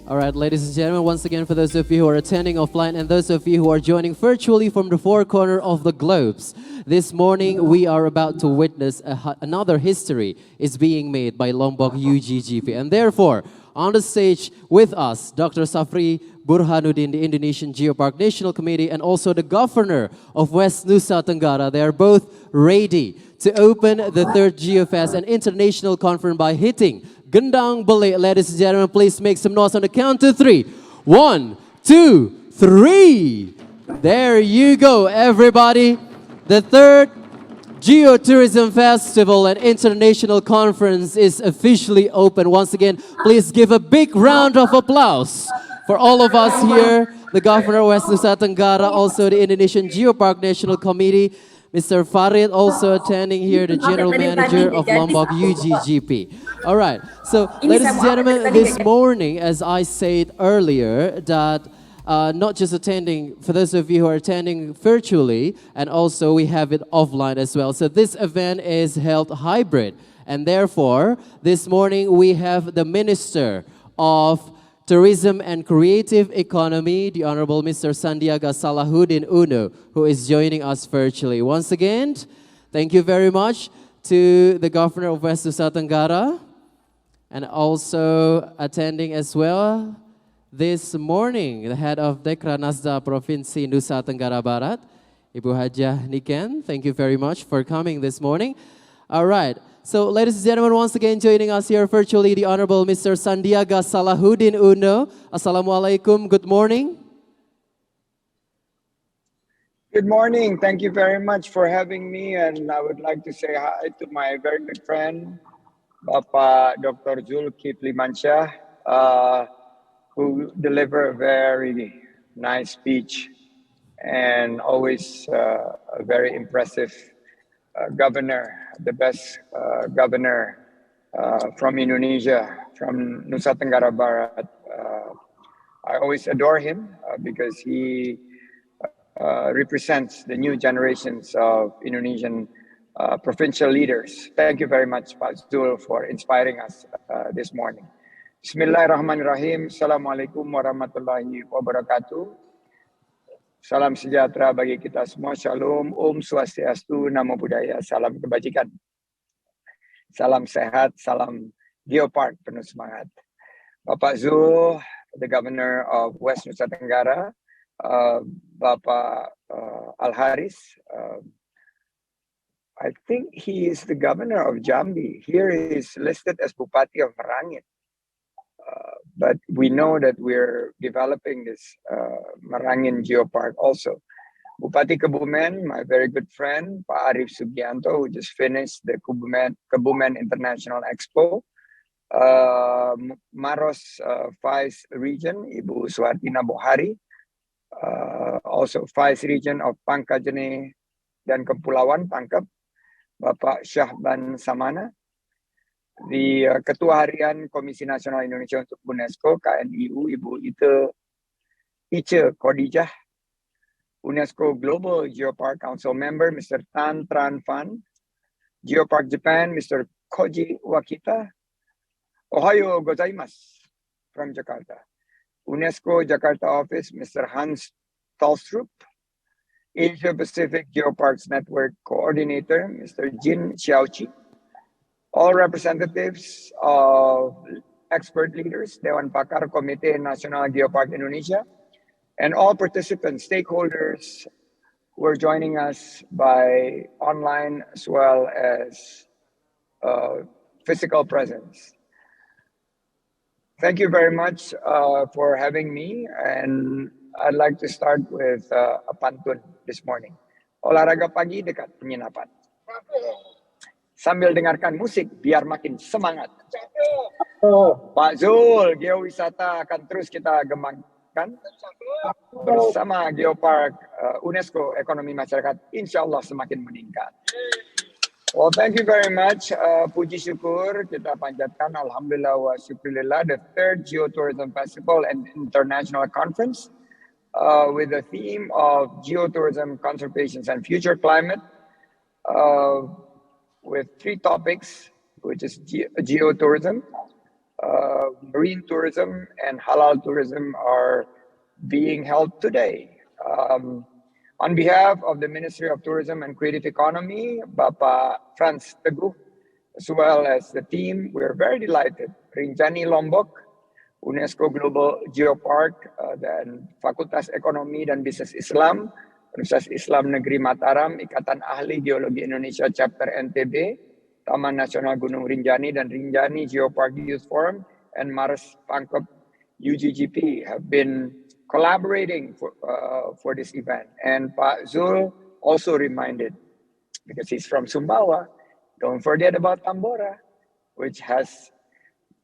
All right, ladies and gentlemen, once again, for those of you who are attending offline and those of you who are joining virtually from the four corners of the globes, this morning we are about to witness another history is being made by Lombok UGGP. And therefore, on the stage with us, Dr. Safri Burhanuddin, the Indonesian Geopark National Committee, and also the Governor of West Nusa Tenggara. They are both ready to open the third GeoFest, an international conference, by hitting Gendang Belik. Ladies and gentlemen, please make some noise on the count to three. 1, 2, 3. There you go, everybody. The third Geotourism Festival and International Conference is officially open. Once again, please give a big round of applause for all of us here, the Governor of West Nusa Tenggara, also the Indonesian Geopark National Committee, Mr. Farid also attending here, the General Manager of Lombok UGGP. All right, so ladies and gentlemen, this morning, as I said earlier, that not just attending, for those of you who are attending virtually, and also we have it offline as well. So this event is held hybrid, and therefore, this morning we have the Minister of Tourism and Creative Economy, the Honorable Mr. Sandiaga Salahuddin Uno, who is joining us virtually. Once again, thank you very much to the Governor of West Nusa Tenggara, and also attending as well this morning, the head of Dekra Nasda Provinsi Nusa Tenggara Barat, Ibu Hajah Niken. Thank you very much for coming this morning. All right. So, ladies and gentlemen, once again joining us here virtually, the Honorable Mr. Sandiaga Salahuddin Uno. Assalamualaikum, good morning. Good morning. Thank you very much for having me. And I would like to say hi to my very good friend, Bapak Dr. Zulkifli Mansyah, who delivered a very nice speech and always a very impressive governor, the best governor from Indonesia, from Nusa Tenggara Barat. I always adore him because he represents the new generations of Indonesian provincial leaders. Thank you very much, Pak Zul, for inspiring us this morning. Bismillahirrahmanirrahim. Assalamualaikum warahmatullahi wabarakatuh. Salam sejahtera bagi kita semua. Shalom, Om Swastiastu, Namo Buddhaya, salam kebajikan. Salam sehat, salam Geopark penuh semangat. Bapak Zul, the Governor of West Nusa Tenggara, Bapak Al-Haris, I think he is the Governor of Jambi. Here he is listed as Bupati of Merangin. But we know that we're developing this Merangin Geopark also. Bupati Kebumen, my very good friend, Pak Arif Sugianto, who just finished the Kebumen International Expo. Maros Vice Region, Ibu Suartina Bohari. Also Vice Region of Pangkajene dan Kepulauan Pangkep, Bapak Syahban Samana. The Ketua Harian Komisi Nasional Indonesia untuk Unesco, KNIU, Ibu Ice Khadijah. UNESCO Global Geopark Council Member, Mr. Tan Tran Fan. Geopark Japan, Mr. Koji Wakita. Ohayo gozaimasu from Jakarta. UNESCO Jakarta Office, Mr. Hans Tulstrom. Asia Pacific Geoparks Network Coordinator, Mr. Jin Xiaoqi. All representatives of expert leaders, Dewan Pakar Komite Nasional Geopark Indonesia, and all participants, stakeholders who are joining us by online as well as physical presence. Thank you very much for having me, and I'd like to start with a pantun this morning. Olahraga pagi dekat penginapan. Sambil dengarkan musik biar makin semangat. Pak Zul, geowisata akan terus kita kembangkan bersama Geopark UNESCO ekonomi masyarakat insya Allah semakin meningkat. Well, thank you very much. Puji syukur kita panjatkan alhamdulillah wa syukurillah, the third Geotourism Festival and International Conference with the theme of Geotourism, Conservation and Future Climate. With three topics, which is geotourism, marine tourism and halal tourism are being held today. On behalf of the Ministry of Tourism and Creative Economy, Bapak Franz Teguh, as well as the team, we're very delighted. Rinjani Lombok, Unesco Global Geopark, dan Fakultas Ekonomi dan Bisnis Islam, Universitas Islam Negeri Mataram, Ikatan Ahli Geologi Indonesia Chapter NTB, Taman Nasional Gunung Rinjani dan Rinjani Geopark Youth Forum, and Mars Pangkep UGGP have been collaborating for this event. And Pak Zul also reminded, because he's from Sumbawa, don't forget about Tambora, which has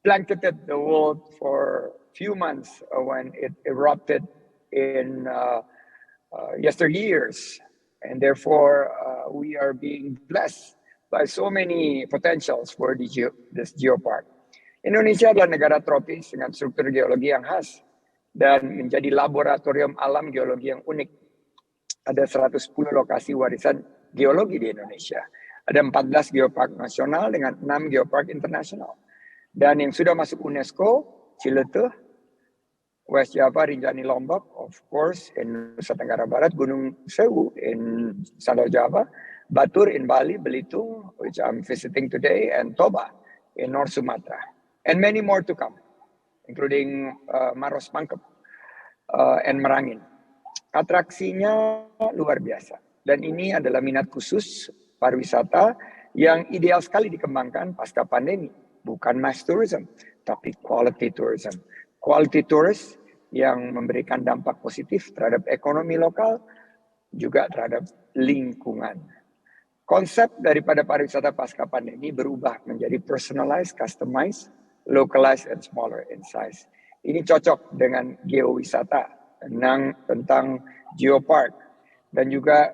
blanketed the world for a few months when it erupted in yesteryears. And therefore, we are being blessed by so many potentials for this geopark. Indonesia adalah negara tropis dengan struktur geologi yang khas dan menjadi laboratorium alam geologi yang unik. Ada 110 lokasi warisan geologi di Indonesia. Ada 14 geopark nasional dengan 6 geopark internasional. Dan yang sudah masuk UNESCO, Ciletuh, West Java, Rinjani Lombok, of course, in Nusa Tenggara Barat, Gunung Sewu in South Java, Batur in Bali, Belitung, which I'm visiting today, and Toba in North Sumatra. And many more to come, including Maros Pangkep and Merangin. Atraksinya luar biasa. Dan ini adalah minat khusus pariwisata yang ideal sekali dikembangkan pasca pandemi. Bukan mass tourism, tapi quality tourism. Quality tourist yang memberikan dampak positif terhadap ekonomi lokal, juga terhadap lingkungan. Konsep daripada pariwisata pasca pandemi berubah menjadi personalized, customized, localized, and smaller in size. Ini cocok dengan geowisata, tentang geopark, dan juga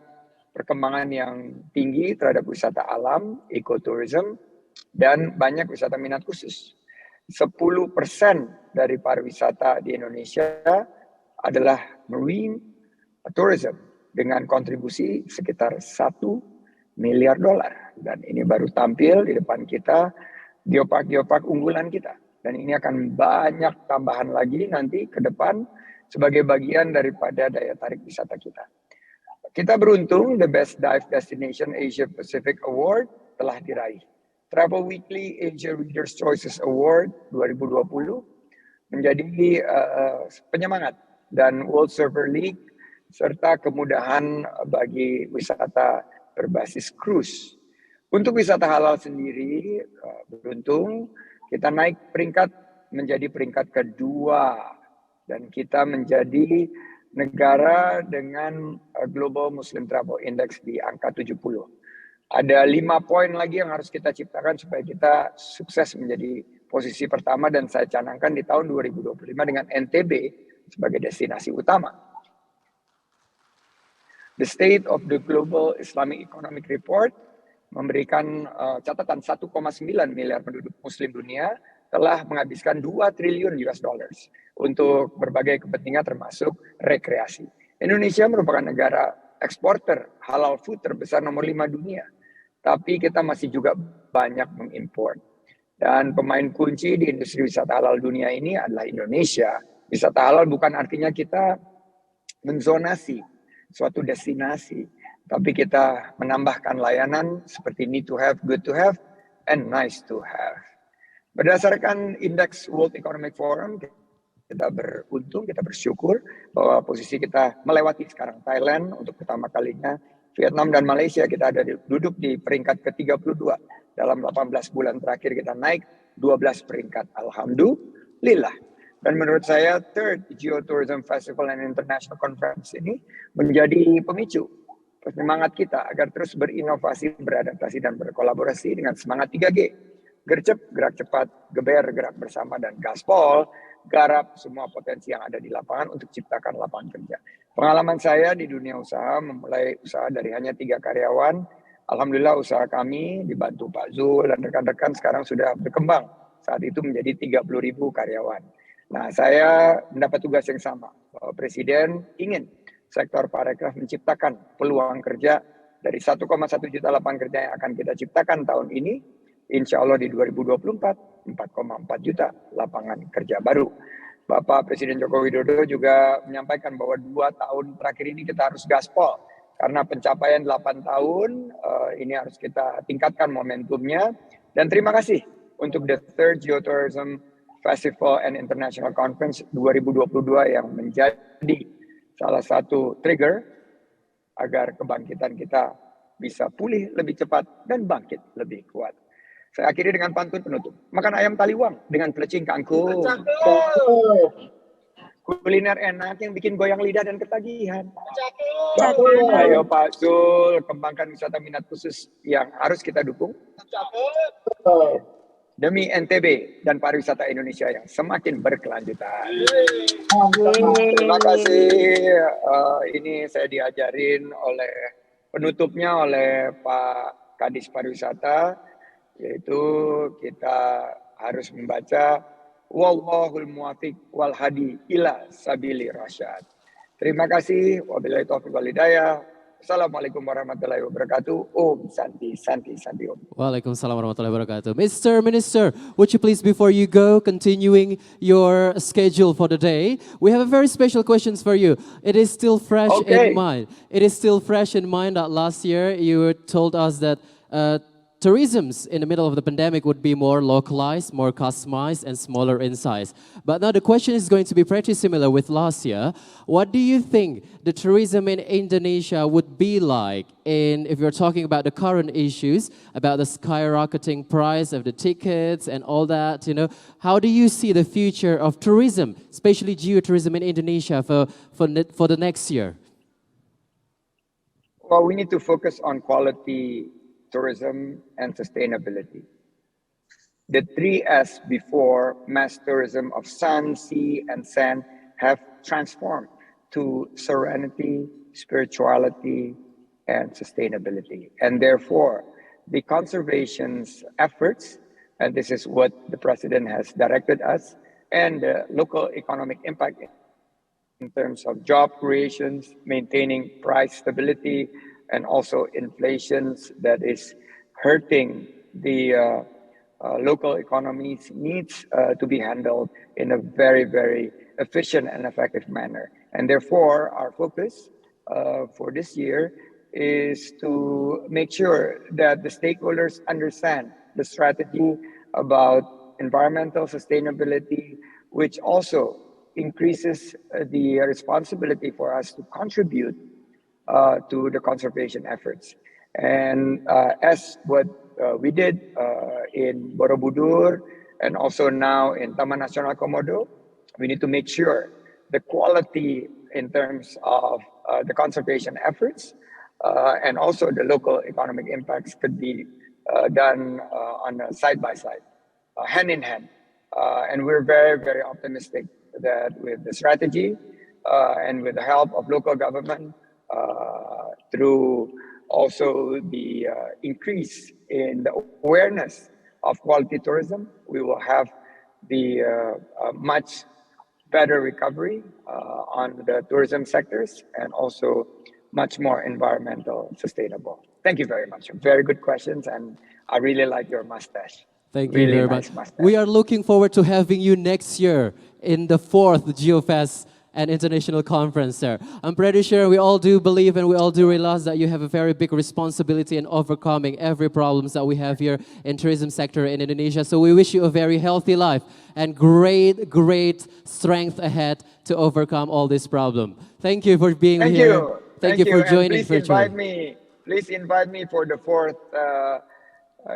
perkembangan yang tinggi terhadap wisata alam, ecotourism, dan banyak wisata minat khusus. 10% dari pariwisata di Indonesia adalah marine tourism dengan kontribusi sekitar $1 miliar. Dan ini baru tampil di depan kita, geopark unggulan kita. Dan ini akan banyak tambahan lagi nanti ke depan sebagai bagian daripada daya tarik wisata kita. Kita beruntung, the Best Dive Destination Asia Pacific Award telah diraih. Travel Weekly Asia Readers' Choices Award 2020 menjadi penyemangat, dan World Surfer League serta kemudahan bagi wisata berbasis cruise. Untuk wisata halal sendiri, beruntung kita naik peringkat menjadi peringkat kedua, dan kita menjadi negara dengan Global Muslim Travel Index di angka 70. Ada 5 poin lagi yang harus kita ciptakan supaya kita sukses menjadi posisi pertama, dan saya canangkan di tahun 2025 dengan NTB sebagai destinasi utama. The State of the Global Islamic Economic Report memberikan catatan 1,9 miliar penduduk muslim dunia telah menghabiskan 2 triliun US dollars untuk berbagai kepentingan termasuk rekreasi. Indonesia merupakan negara eksporter halal food terbesar nomor 5 dunia, tapi kita masih juga banyak mengimpor. Dan pemain kunci di industri wisata halal dunia ini adalah Indonesia. Wisata halal bukan artinya kita menzonasi suatu destinasi, tapi kita menambahkan layanan seperti need to have, good to have, and nice to have. Berdasarkan indeks World Economic Forum, kita beruntung, kita bersyukur bahwa posisi kita melewati sekarang Thailand untuk pertama kalinya, Vietnam dan Malaysia. Kita ada duduk di peringkat ke-32. Dalam 18 bulan terakhir kita naik 12 peringkat. Alhamdulillah. Dan menurut saya, Third Geotourism Festival and International Conference ini menjadi pemicu semangat kita agar terus berinovasi, beradaptasi, dan berkolaborasi dengan semangat 3G. Gercep, gerak cepat, geber, gerak bersama, dan gaspol, garap semua potensi yang ada di lapangan untuk ciptakan lapangan kerja. Pengalaman saya di dunia usaha, memulai usaha dari hanya 3 karyawan, alhamdulillah usaha kami dibantu Pak Zul dan rekan-rekan sekarang sudah berkembang. Saat itu menjadi 30.000 karyawan. Nah, saya mendapat tugas yang sama. Presiden ingin sektor parekraf menciptakan peluang kerja dari 1,1 juta lapangan kerja yang akan kita ciptakan tahun ini. Insya Allah di 2024 4,4 juta lapangan kerja baru. Bapak Presiden Joko Widodo juga menyampaikan bahwa 2 tahun terakhir ini kita harus gaspol karena pencapaian 8 tahun ini harus kita tingkatkan momentumnya. Dan terima kasih untuk the third Geotourism Festival and International Conference 2022 yang menjadi salah satu trigger agar kebangkitan kita bisa pulih lebih cepat dan bangkit lebih kuat. Saya akhiri dengan pantun penutup. Makan ayam taliwang dengan pelecing kangkung. Kuliner enak yang bikin goyang lidah dan ketagihan. Ayo Pak Zul, kembangkan wisata minat khusus yang harus kita dukung. Demi NTB dan pariwisata Indonesia yang semakin berkelanjutan. Terima kasih. Ini saya diajarin oleh penutupnya oleh Pak Kadis Pariwisata, yaitu kita harus membaca wallahul muwaffiq wal hadi ila sabili rasyad. Terima kasih. Wabillahi taufiq wal hidayah. Assalamualaikum warahmatullahi wabarakatuh. Om Santi Santi Santi Om. Waalaikumsalam warahmatullahi wabarakatuh. Mr. Minister, would you please, before you go, continuing your schedule for the day, we have a very special questions for you. It is still fresh in mind. It is still fresh in mind that last year you told us that tourisms in the middle of the pandemic would be more localized, more customized, and smaller in size. But now the question is going to be pretty similar with last year. What do you think the tourism in Indonesia would be like if you're talking about the current issues, about the skyrocketing price of the tickets and all that, how do you see the future of tourism, especially geotourism in Indonesia for the next year? Well, we need to focus on quality tourism and sustainability. The 3S before mass tourism of sun, sea, and sand have transformed to serenity, spirituality, and sustainability. And therefore, the conservation's efforts, and this is what the President has directed us, and the local economic impact in terms of job creations, maintaining price stability, and also inflations that is hurting the local economies needs to be handled in a very, very efficient and effective manner. And therefore, our focus for this year is to make sure that the stakeholders understand the strategy about environmental sustainability, which also increases the responsibility for us to contribute to the conservation efforts. And as what we did in Borobudur and also now in Taman Nasional Komodo, we need to make sure the quality in terms of the conservation efforts and also the local economic impacts could be done on a side by side, hand in hand. And we're very, very optimistic that with the strategy and with the help of local government, through also the increase in the awareness of quality tourism, we will have the much better recovery on the tourism sectors and also much more environmental sustainable. Thank you very much. Very good questions, and I really like your mustache. Thank you very much. We are looking forward to having you next year in the 4th GeoFest and International Conference, sir. I'm pretty sure we all do believe and we all do realize that you have a very big responsibility in overcoming every problems that we have here in tourism sector in Indonesia. So we wish you a very healthy life and great strength ahead to overcome all this problem. Thank you for being here. Thank you for joining virtually. Please invite me for the 4th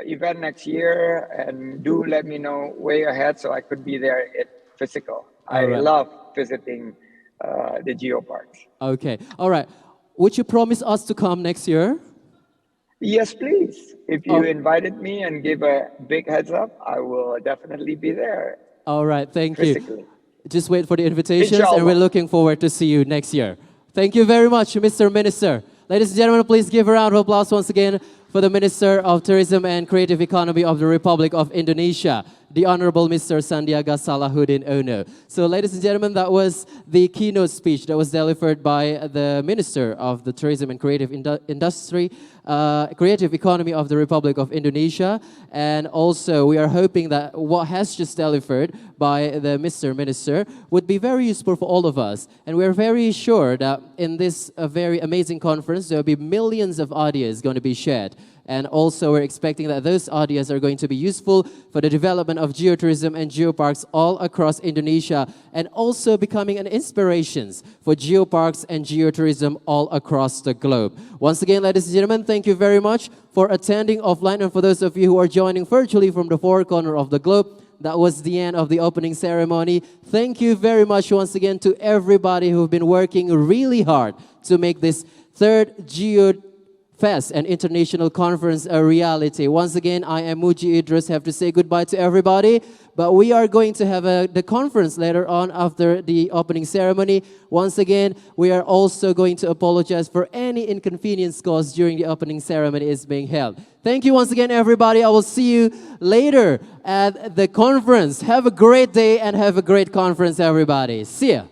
event next year, and do let me know way ahead so I could be there at physical. I love visiting the Geoparks. Okay, all right. Would you promise us to come next year? Yes, please. If you invited me and give a big heads up, I will definitely be there. All right, thank you. Just wait for the invitations, and we're looking forward to see you next year. Thank you very much, Mr. Minister. Ladies and gentlemen, please give a round of applause once again for the Minister of Tourism and Creative Economy of the Republic of Indonesia, the Honorable Mr. Sandiaga Salahuddin Uno. So ladies and gentlemen, that was the keynote speech that was delivered by the Minister of the Tourism and Creative Creative Economy of the Republic of Indonesia. And also we are hoping that what has just delivered by the Mr. Minister would be very useful for all of us. And we're very sure that in this very amazing conference, there will be millions of ideas going to be shared. And also we're expecting that those ideas are going to be useful for the development of geotourism and geoparks all across Indonesia, and also becoming an inspiration for geoparks and geotourism all across the globe. Once again, ladies and gentlemen, thank you very much for attending offline, and for those of you who are joining virtually from the four corners of the globe, that was the end of the opening ceremony. Thank you very much once again to everybody who've been working really hard to make this third GeoFest and International Conference a reality. Once again, I am Muji Idris, have to say goodbye to everybody, but we are going to have the conference later on after the opening ceremony. Once again, we are also going to apologize for any inconvenience caused during the opening ceremony is being held. Thank you once again, everybody. I will see you later at the conference. Have a great day and have a great conference, everybody. See ya.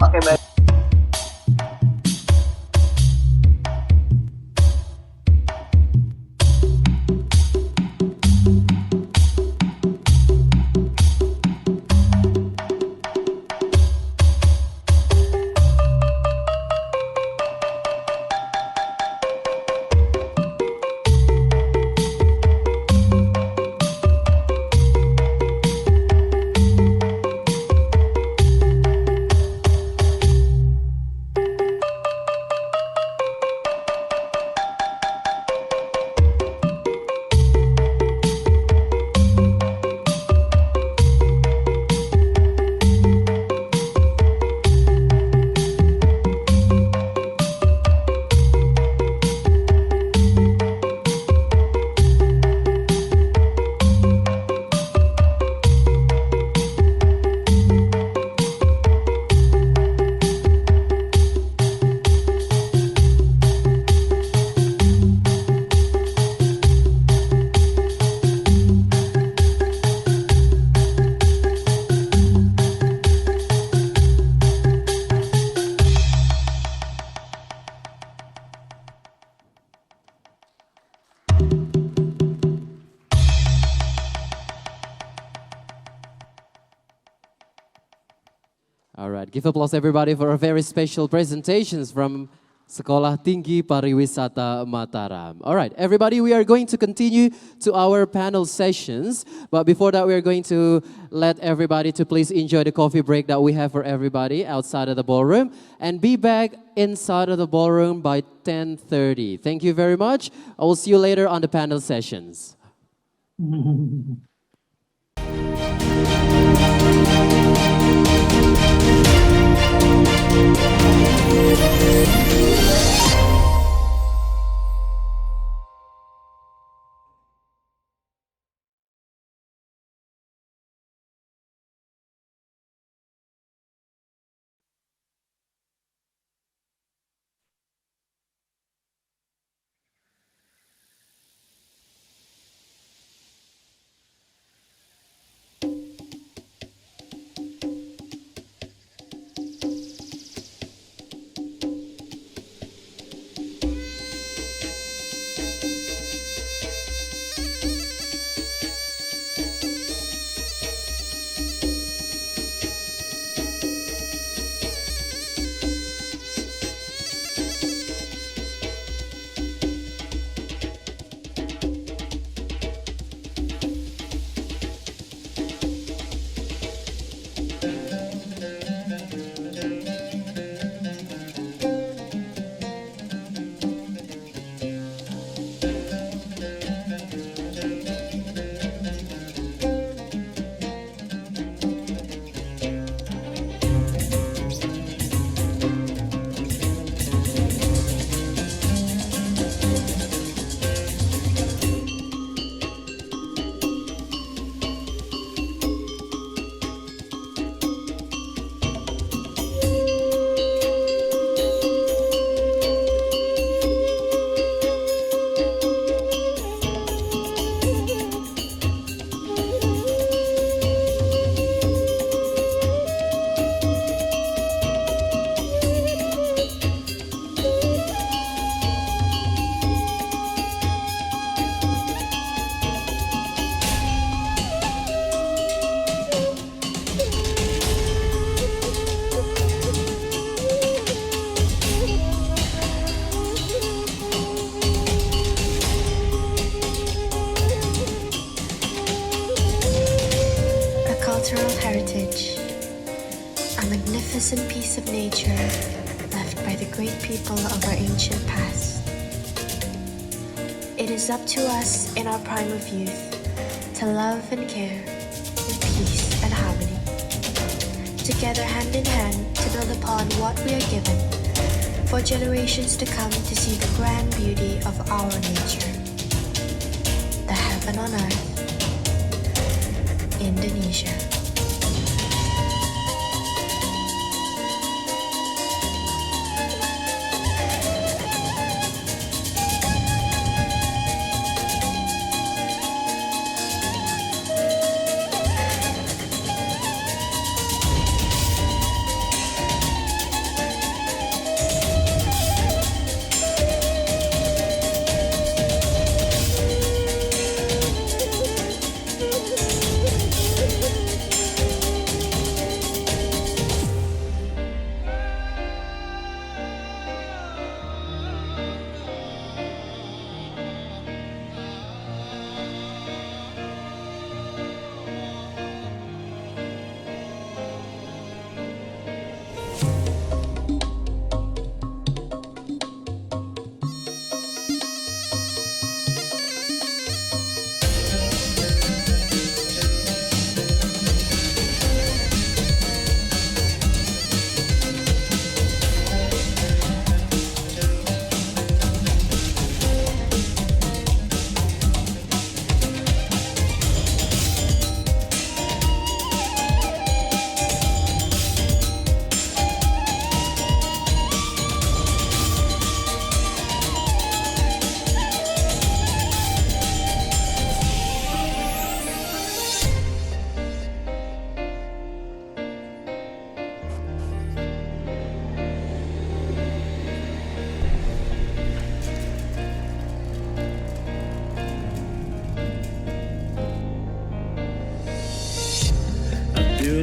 pakai baju. All right, give applause everybody for a very special presentations from Sekolah Tinggi Pariwisata Mataram. All right, everybody, we are going to continue to our panel sessions. But before that, we are going to let everybody to please enjoy the coffee break that we have for everybody outside of the ballroom and be back inside of the ballroom by 10:30. Thank you very much. I will see you later on the panel sessions. heritage, a magnificent piece of nature left by the great people of our ancient past. It is up to us in our prime of youth to love and care in peace and harmony, together hand in hand to build upon what we are given for generations to come to see the grand beauty of our nature, the heaven on earth, Indonesia.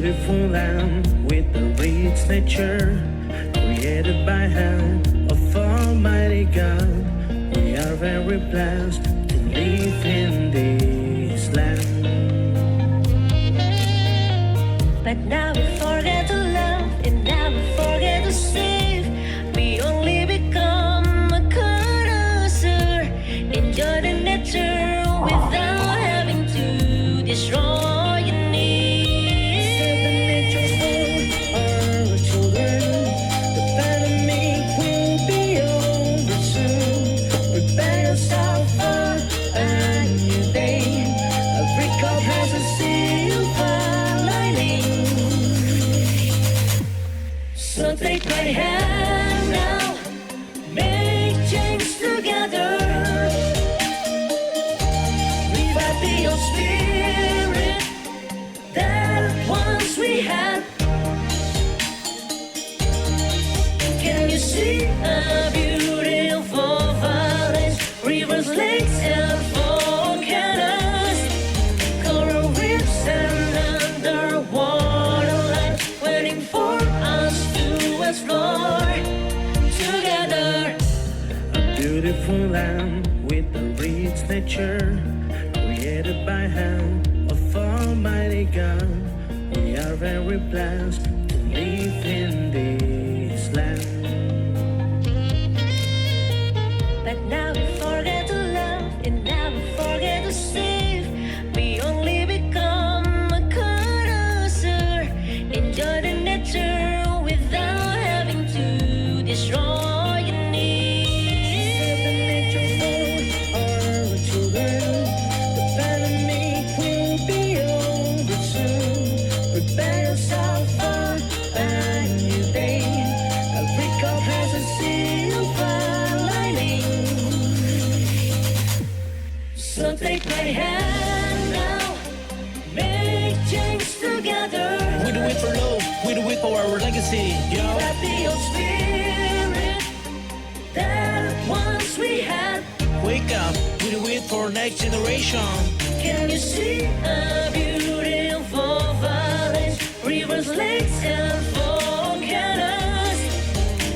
beautiful land with a rich nature, created by hand of Almighty God. We are very blessed to live in this land. But now we forget to love, and now we forget to save. We only become a connoisseur, enjoy the nature without having to destroy your needs. Save the nature for our children. The pandemic will be over soon. Prepare yourself for a new day. Every cup has a silver lining. So take my hand now, make change together. Revive the old spirit that once we had. Can you see a beautiful valleys, rivers, lakes, and volcanoes, coral reefs and underwater life waiting for us to explore together? A beautiful land with a rich nature, created by hand of Almighty God. We are very blessed to live in this land. But now we forget to love, and now we forget to save. We only become a connoisseur, enjoy the nature without having to destroy your needs. Save the nature for our children. The pandemic will be over soon. Prepare yourself for a new day. Every cup has a silver lining. So take my hand now, make change together. We do it for love, we do it for our legacy, yo. Let the old spirit that once we had. Wake up, we do it for next generation. Can you see a beautiful valleys, rivers, lakes, and volcanoes,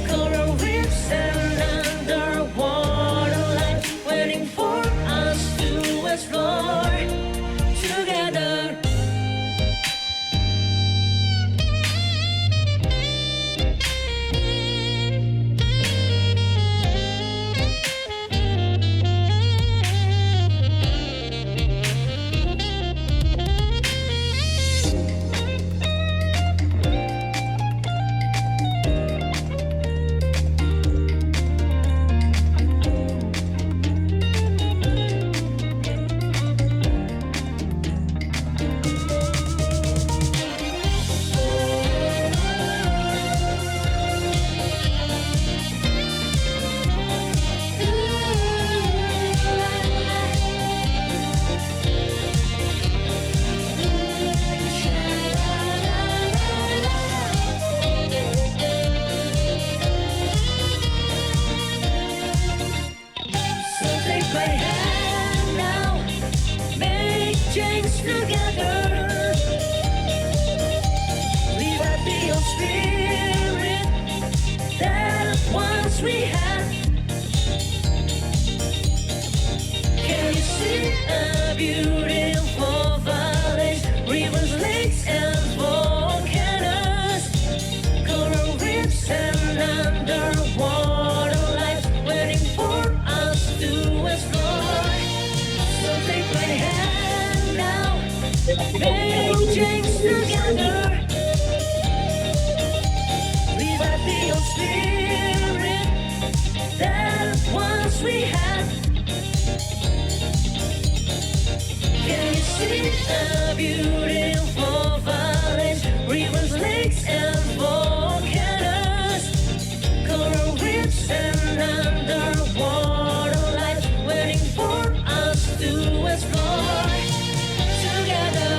coral reefs and underwater life waiting for us to explore together? So take my hand now, make change together. Revive the old spirit that once we had. Can you see a beautiful valleys, rivers, lakes, and volcanoes, coral reefs and underwater life waiting for us to explore? So take my hand now, make change together. Revive the old spirit that once we had. Can you see a beautiful valleys, rivers, lakes, and volcanoes, coral reefs and underwater life waiting for us to explore together?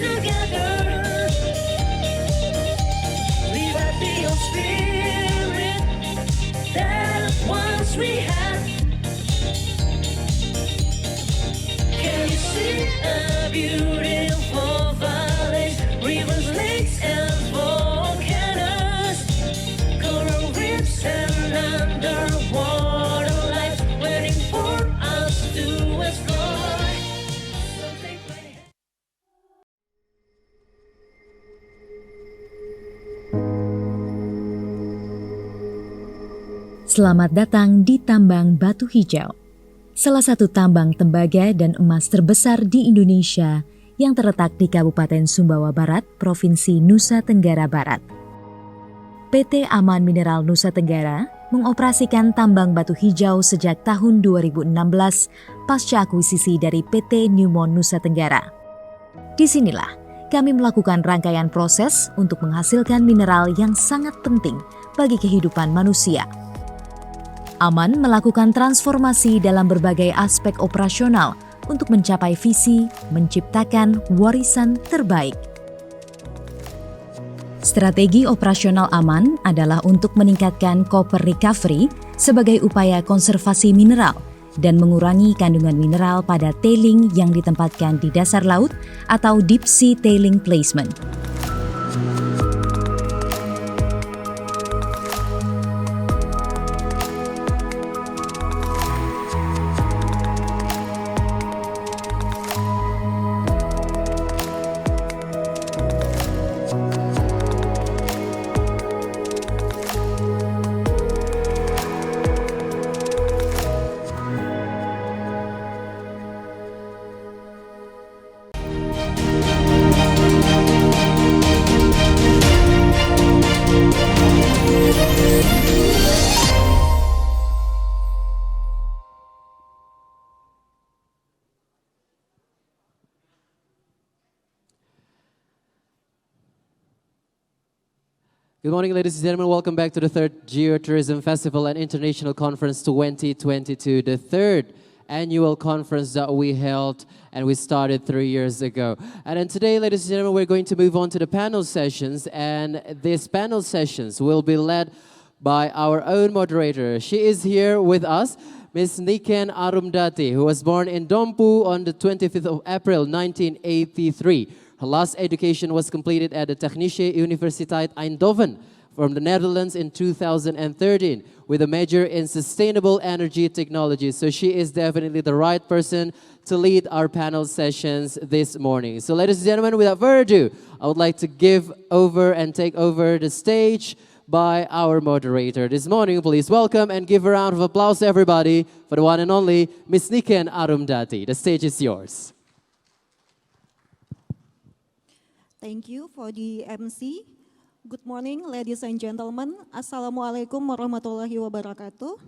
together. Live out the old spirit that once we had. Can you see a beautiful valleys, rivers, lakes, and volcanoes, coral reefs and underwater life waiting for us to explore? So take my hand. Selamat datang di Tambang Batu Hijau, salah satu tambang tembaga dan emas terbesar di Indonesia yang terletak di Kabupaten Sumbawa Barat, Provinsi Nusa Tenggara Barat. PT Aman Mineral Nusa Tenggara mengoperasikan tambang batu hijau sejak tahun 2016 pasca akuisisi dari PT Newmont Nusa Tenggara. Disinilah kami melakukan rangkaian proses untuk menghasilkan mineral yang sangat penting bagi kehidupan manusia. Aman melakukan transformasi dalam berbagai aspek operasional untuk mencapai visi menciptakan warisan terbaik. Strategi operasional Aman adalah untuk meningkatkan copper recovery sebagai upaya konservasi mineral dan mengurangi kandungan mineral pada tailing yang ditempatkan di dasar laut atau deep sea tailing placement. Good morning, ladies and gentlemen. Welcome back to the third Geotourism Festival and International Conference 2022, the third annual conference that we held and we started 3 years ago. And then today, ladies and gentlemen, we're going to move on to the panel sessions, and these panel sessions will be led by our own moderator. She is here with us, Ms. Niken Arumdati, who was born in Dompu on the 25th of April, 1983. Her last education was completed at the Technische Universiteit Eindhoven from the Netherlands in 2013 with a major in sustainable energy technology. So she is definitely the right person to lead our panel sessions this morning. So ladies and gentlemen, without further ado, I would like to give over and take over the stage by our moderator this morning. Please welcome and give a round of applause to everybody for the one and only Ms. Niken Arumdati. The stage is yours. Thank you for the MC. Good morning, ladies and gentlemen. Assalamualaikum warahmatullahi wabarakatuh.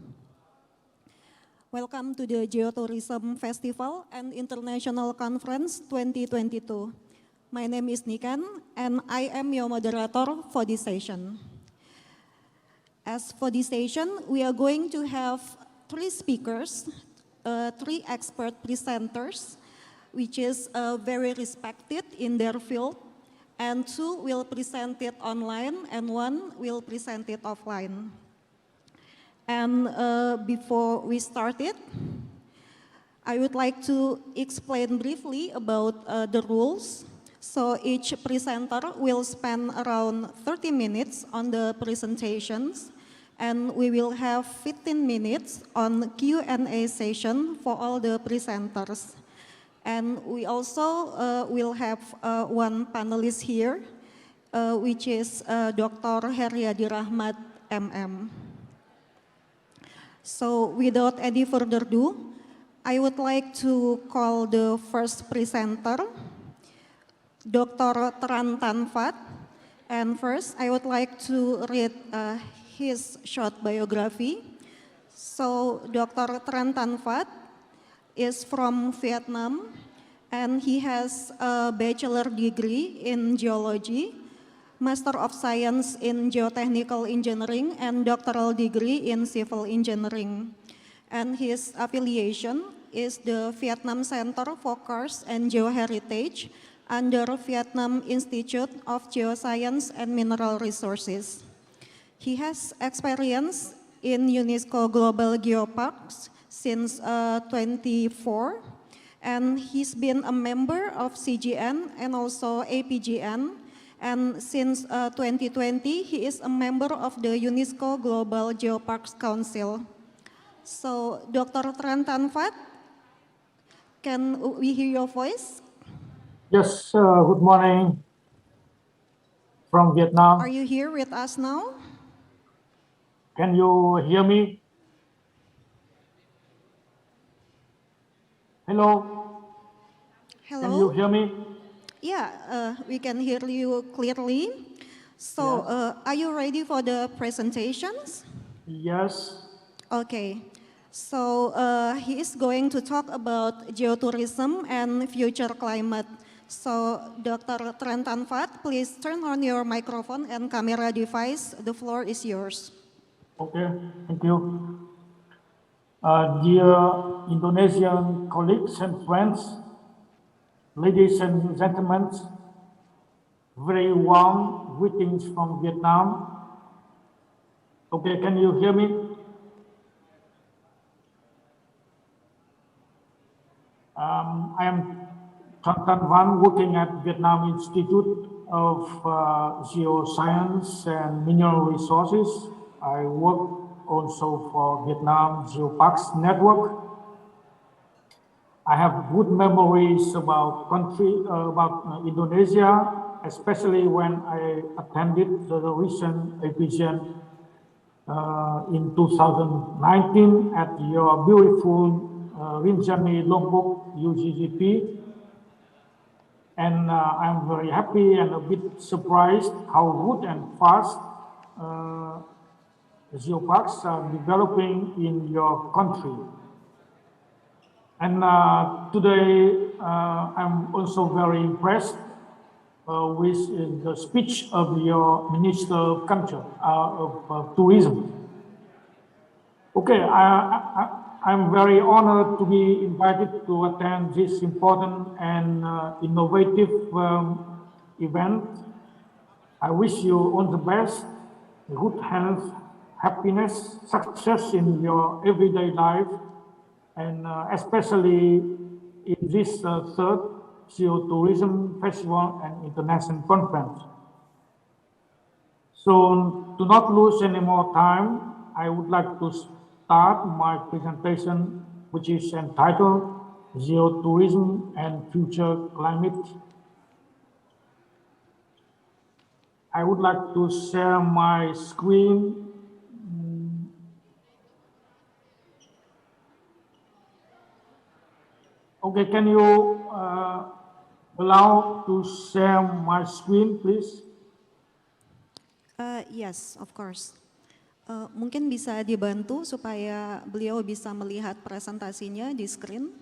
Welcome to the Geotourism Festival and International Conference 2022. My name is Niken, and I am your moderator for this session. As for this session, we are going to have 3 speakers, 3 expert presenters, which is very respected in their field, and 2 will present it online, and 1 will present it offline. And before we start it, I would like to explain briefly about the rules. So each presenter will spend around 30 minutes on the presentations, and we will have 15 minutes on Q&A session for all the presenters. And we also will have 1 panelist here, which is Dr. Heriadi Rahmat, MM. So without any further ado, I would like to call the first presenter, Dr. Tran Tan Phat. And first, I would like to read his short biography. So Dr. Tran Tan Phat is from Vietnam, and he has a bachelor degree in geology, Master of Science in Geotechnical Engineering, and doctoral degree in Civil Engineering. And his affiliation is the Vietnam Center for Karst and Geoheritage, under Vietnam Institute of Geoscience and Mineral Resources. He has experience in Unesco Global Geoparks since 24, and he's been a member of CGN and also APGN. And since 2020, he is a member of the Unesco Global Geoparks Council. So, Dr. Tran Tan Phat, can we hear your voice? Yes, good morning from Vietnam. Are you here with us now? Can you hear me? Hello? Hello? Can you hear me? Yeah, we can hear you clearly. So, are you ready for the presentations? Yes. Okay. So, he is going to talk about geotourism and future climate. So, Dr. Tran Tan Phat, please turn on your microphone and camera device. The floor is yours. Okay, thank you. Dear Indonesian colleagues and friends, ladies and gentlemen, very warm greetings from Vietnam. Okay, can you hear me? I am Tran Tan Van, working at Vietnam Institute of Geoscience and Mineral Resources. I work also for Vietnam Geoparks Network. I have good memories about Indonesia, especially when I attended the recent APGN in 2019 at your beautiful Rinjani Lombok UGGP. And I'm very happy and a bit surprised how good and fast geoparks are developing in your country. And today I'm also very impressed with the speech of your Minister of Culture, of Tourism. Okay, I'm very honored to be invited to attend this important and innovative event. I wish you all the best, good health, happiness, success in your everyday life, and especially in this third Geotourism Festival and International Conference. So, to not lose any more time, I would like to start my presentation, which is entitled Geotourism and Future Climate. I would like to share my screen. Okay, can you allow to share my screen, please? Yes, of course. Mungkin bisa dibantu supaya beliau bisa melihat presentasinya di screen,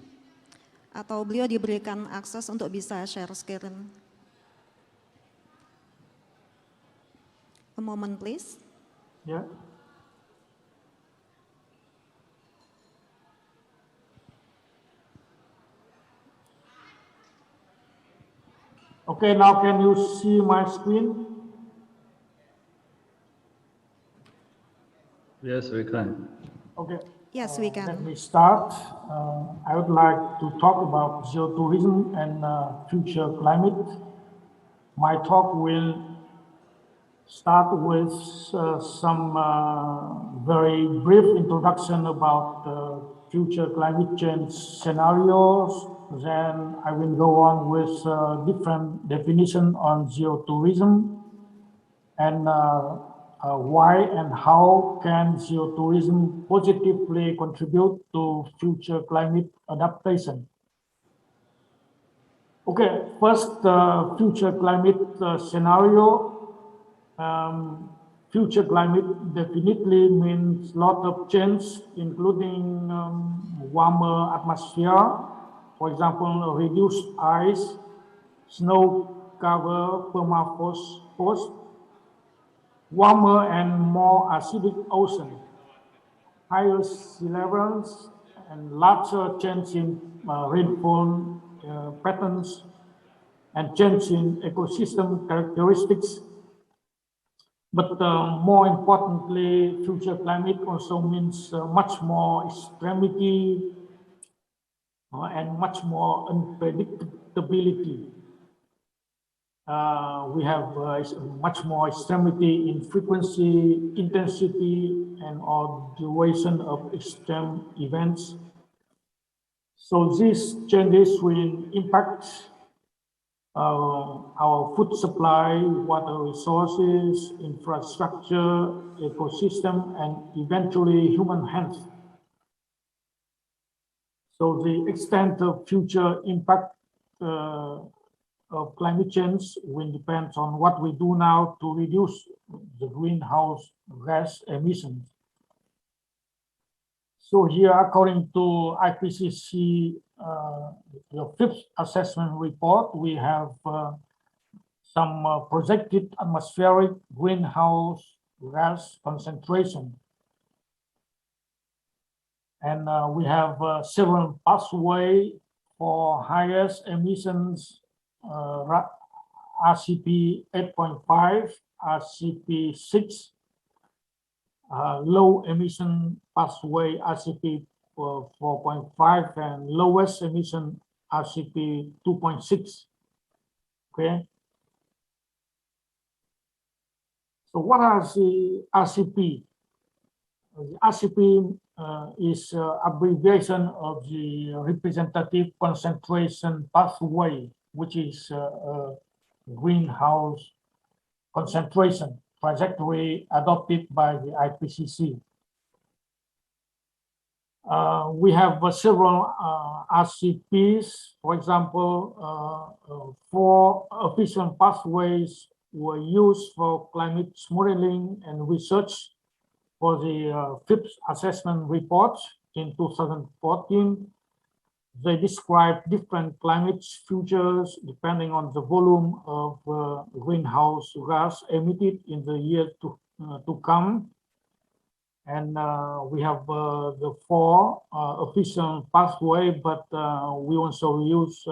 atau beliau diberikan akses untuk bisa share screen. A moment, please. Yeah. Okay, now can you see my screen? Yes, we can. Okay. Yes, we can. Let me start. I would like to talk about geotourism and future climate. My talk will start with some very brief introduction about future climate change scenarios. Then I will go on with different definition on geotourism and why and how can geotourism positively contribute to future climate adaptation. Okay, first, future climate scenario. Future climate definitely means a lot of change, including warmer atmosphere, for example, reduced ice, snow cover, permafrost, warmer and more acidic ocean, higher sea levels, and larger change in rainfall patterns, and change in ecosystem characteristics. But more importantly, future climate also means much more extremity and much more unpredictability. We have much more extremity in frequency, intensity, and or duration of extreme events. So these changes will impact our food supply, water resources, infrastructure, ecosystem, and eventually human health. So the extent of future impact of climate change will depend on what we do now to reduce the greenhouse gas emissions. So here, according to IPCC, the fifth assessment report, we have some projected atmospheric greenhouse gas concentration. And we have several pathways for highest emissions, RCP 8.5, RCP 6, low emission pathway RCP 4.5, and lowest emission RCP 2.6. Okay. So what are the RCP? The RCP is abbreviation of the representative concentration pathway, which is greenhouse concentration trajectory adopted by the IPCC. We have several RCPs. For example, 4 efficient pathways were used for climate modeling and research for the fifth assessment report in 2014. They describe different climate futures depending on the volume of greenhouse gas emitted in the years to come. And we have the 4 efficient pathway, but we also use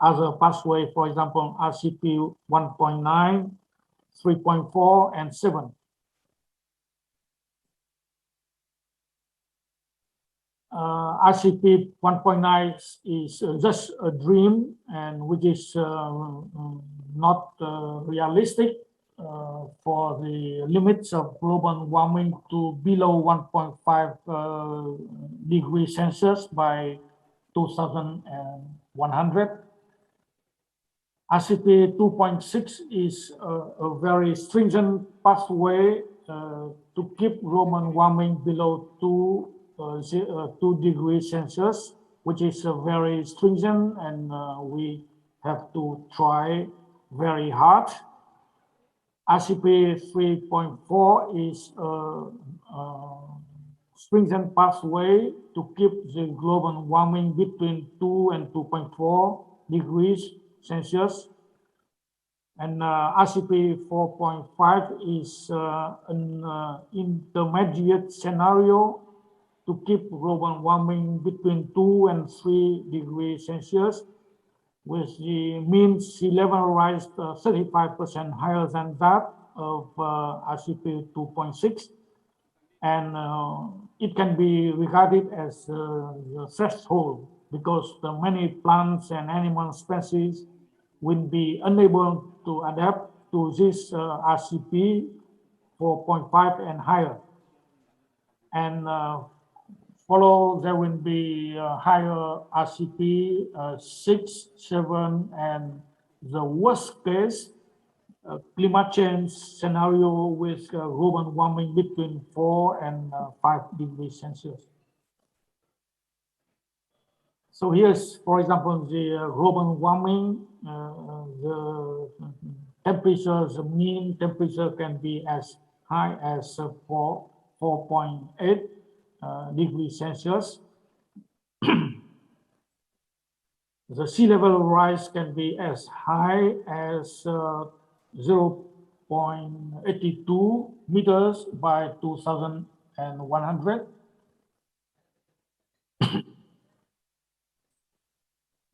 other pathway, for example, RCP 1.9, 3.4, and 7. RCP 1.9 is just a dream, and which is not realistic for the limits of global warming to below 1.5 degrees Celsius by 2100. RCP 2.6 is a very stringent pathway to keep global warming below 2 degrees Celsius, which is very stringent, and we have to try very hard. RCP 3.4 is a stringent pathway to keep the global warming between 2 and 2.4 degrees Celsius. And RCP 4.5 is an intermediate scenario to keep global warming between 2 and 3 degrees Celsius, with the mean sea level rise 35% higher than that of RCP 2.6. And it can be regarded as the threshold because the many plants and animal species will be unable to adapt to this RCP 4.5 and higher. And follow, there will be higher RCP 6, 7, and the worst case climate change scenario with global warming between 4 and 5 degrees Celsius. So here's, for example, the global warming. The temperature, the mean temperature can be as high as 4.8 degrees Celsius. The sea level rise can be as high as 0.82 meters by 2100.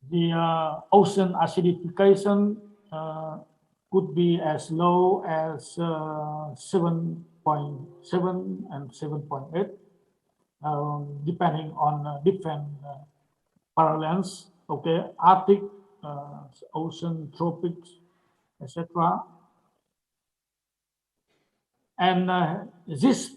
the ocean acidification could be as low as 7.7 and 7.8, depending on different parallels. Okay, Arctic, ocean, tropics, etc. And this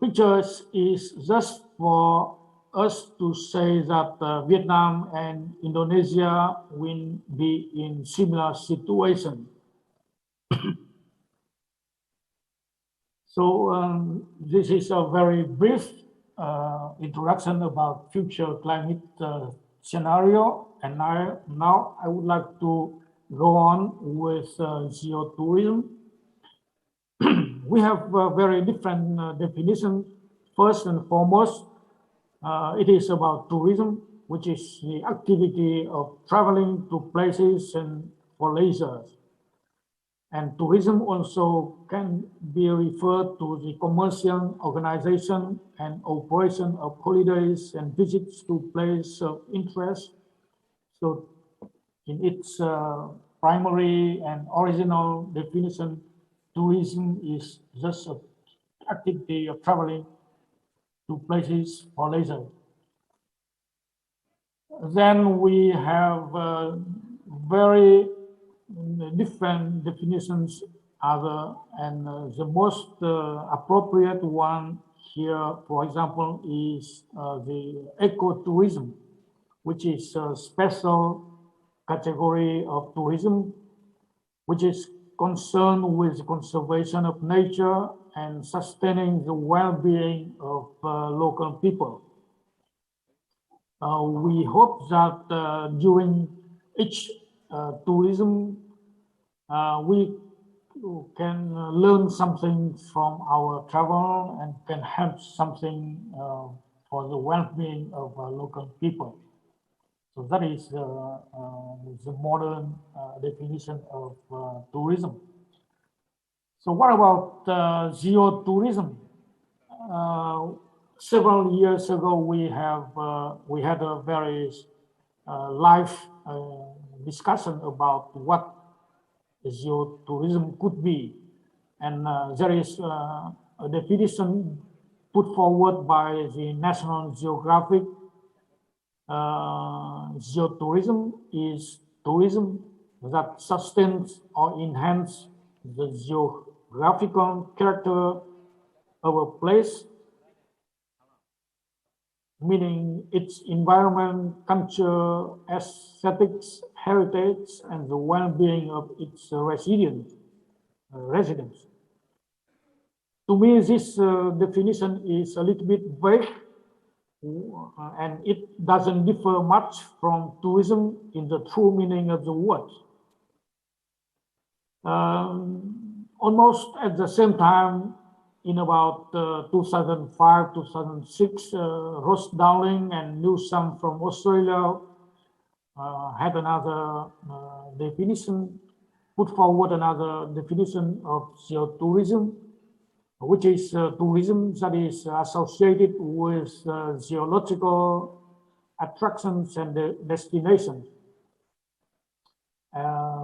pictures is just for us to say that Vietnam and Indonesia will be in similar situation. So this is a very brief introduction about future climate scenario. And now I would like to go on with geotourism. We have very different definitions. First and foremost, it is about tourism, which is the activity of traveling to places and for leisure. And tourism also can be referred to the commercial organization and operation of holidays and visits to places of interest. So in its primary and original definition, tourism is just an activity of traveling to places for leisure. Then we have very different definitions other, and the most appropriate one here, for example, is the ecotourism, which is a special category of tourism, which is concerned with conservation of nature and sustaining the well-being of local people. We hope that during each tourism, we can learn something from our travel and can help something for the well-being of local people. So that is the modern definition of tourism. So what about geotourism? Several years ago, we had a very live discussion about what geotourism could be, and there is a definition put forward by the National Geographic. Geotourism is tourism that sustains or enhances the geographical character of a place, meaning its environment, culture, aesthetics, heritage, and the well-being of its residents. To me, this definition is a little bit vague, and it doesn't differ much from tourism in the true meaning of the word. Almost at the same time, in about 2005, 2006, Ross Dowling and Newsom from Australia had another definition, put forward another definition of geotourism, which is tourism that is associated with geological attractions and destinations,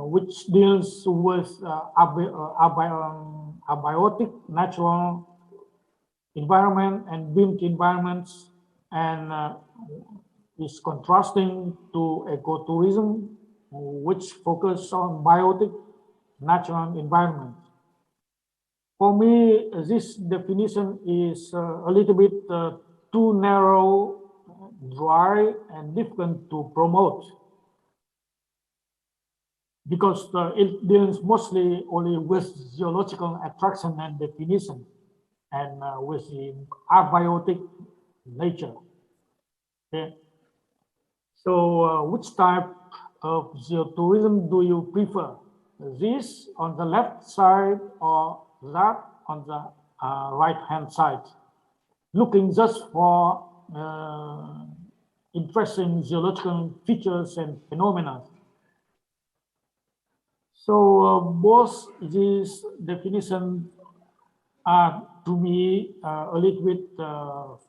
which deals with abiotic natural environment and built environments, and is contrasting to ecotourism, which focus on biotic natural environment. For me, this definition is a little bit too narrow, dry, and difficult to promote, because it deals mostly only with geological attraction and definition, and with the abiotic nature. Okay. So which type of geotourism do you prefer? This on the left side or that on the right-hand side? Looking just for interesting geological features and phenomena. So both these definitions are, to me, a little bit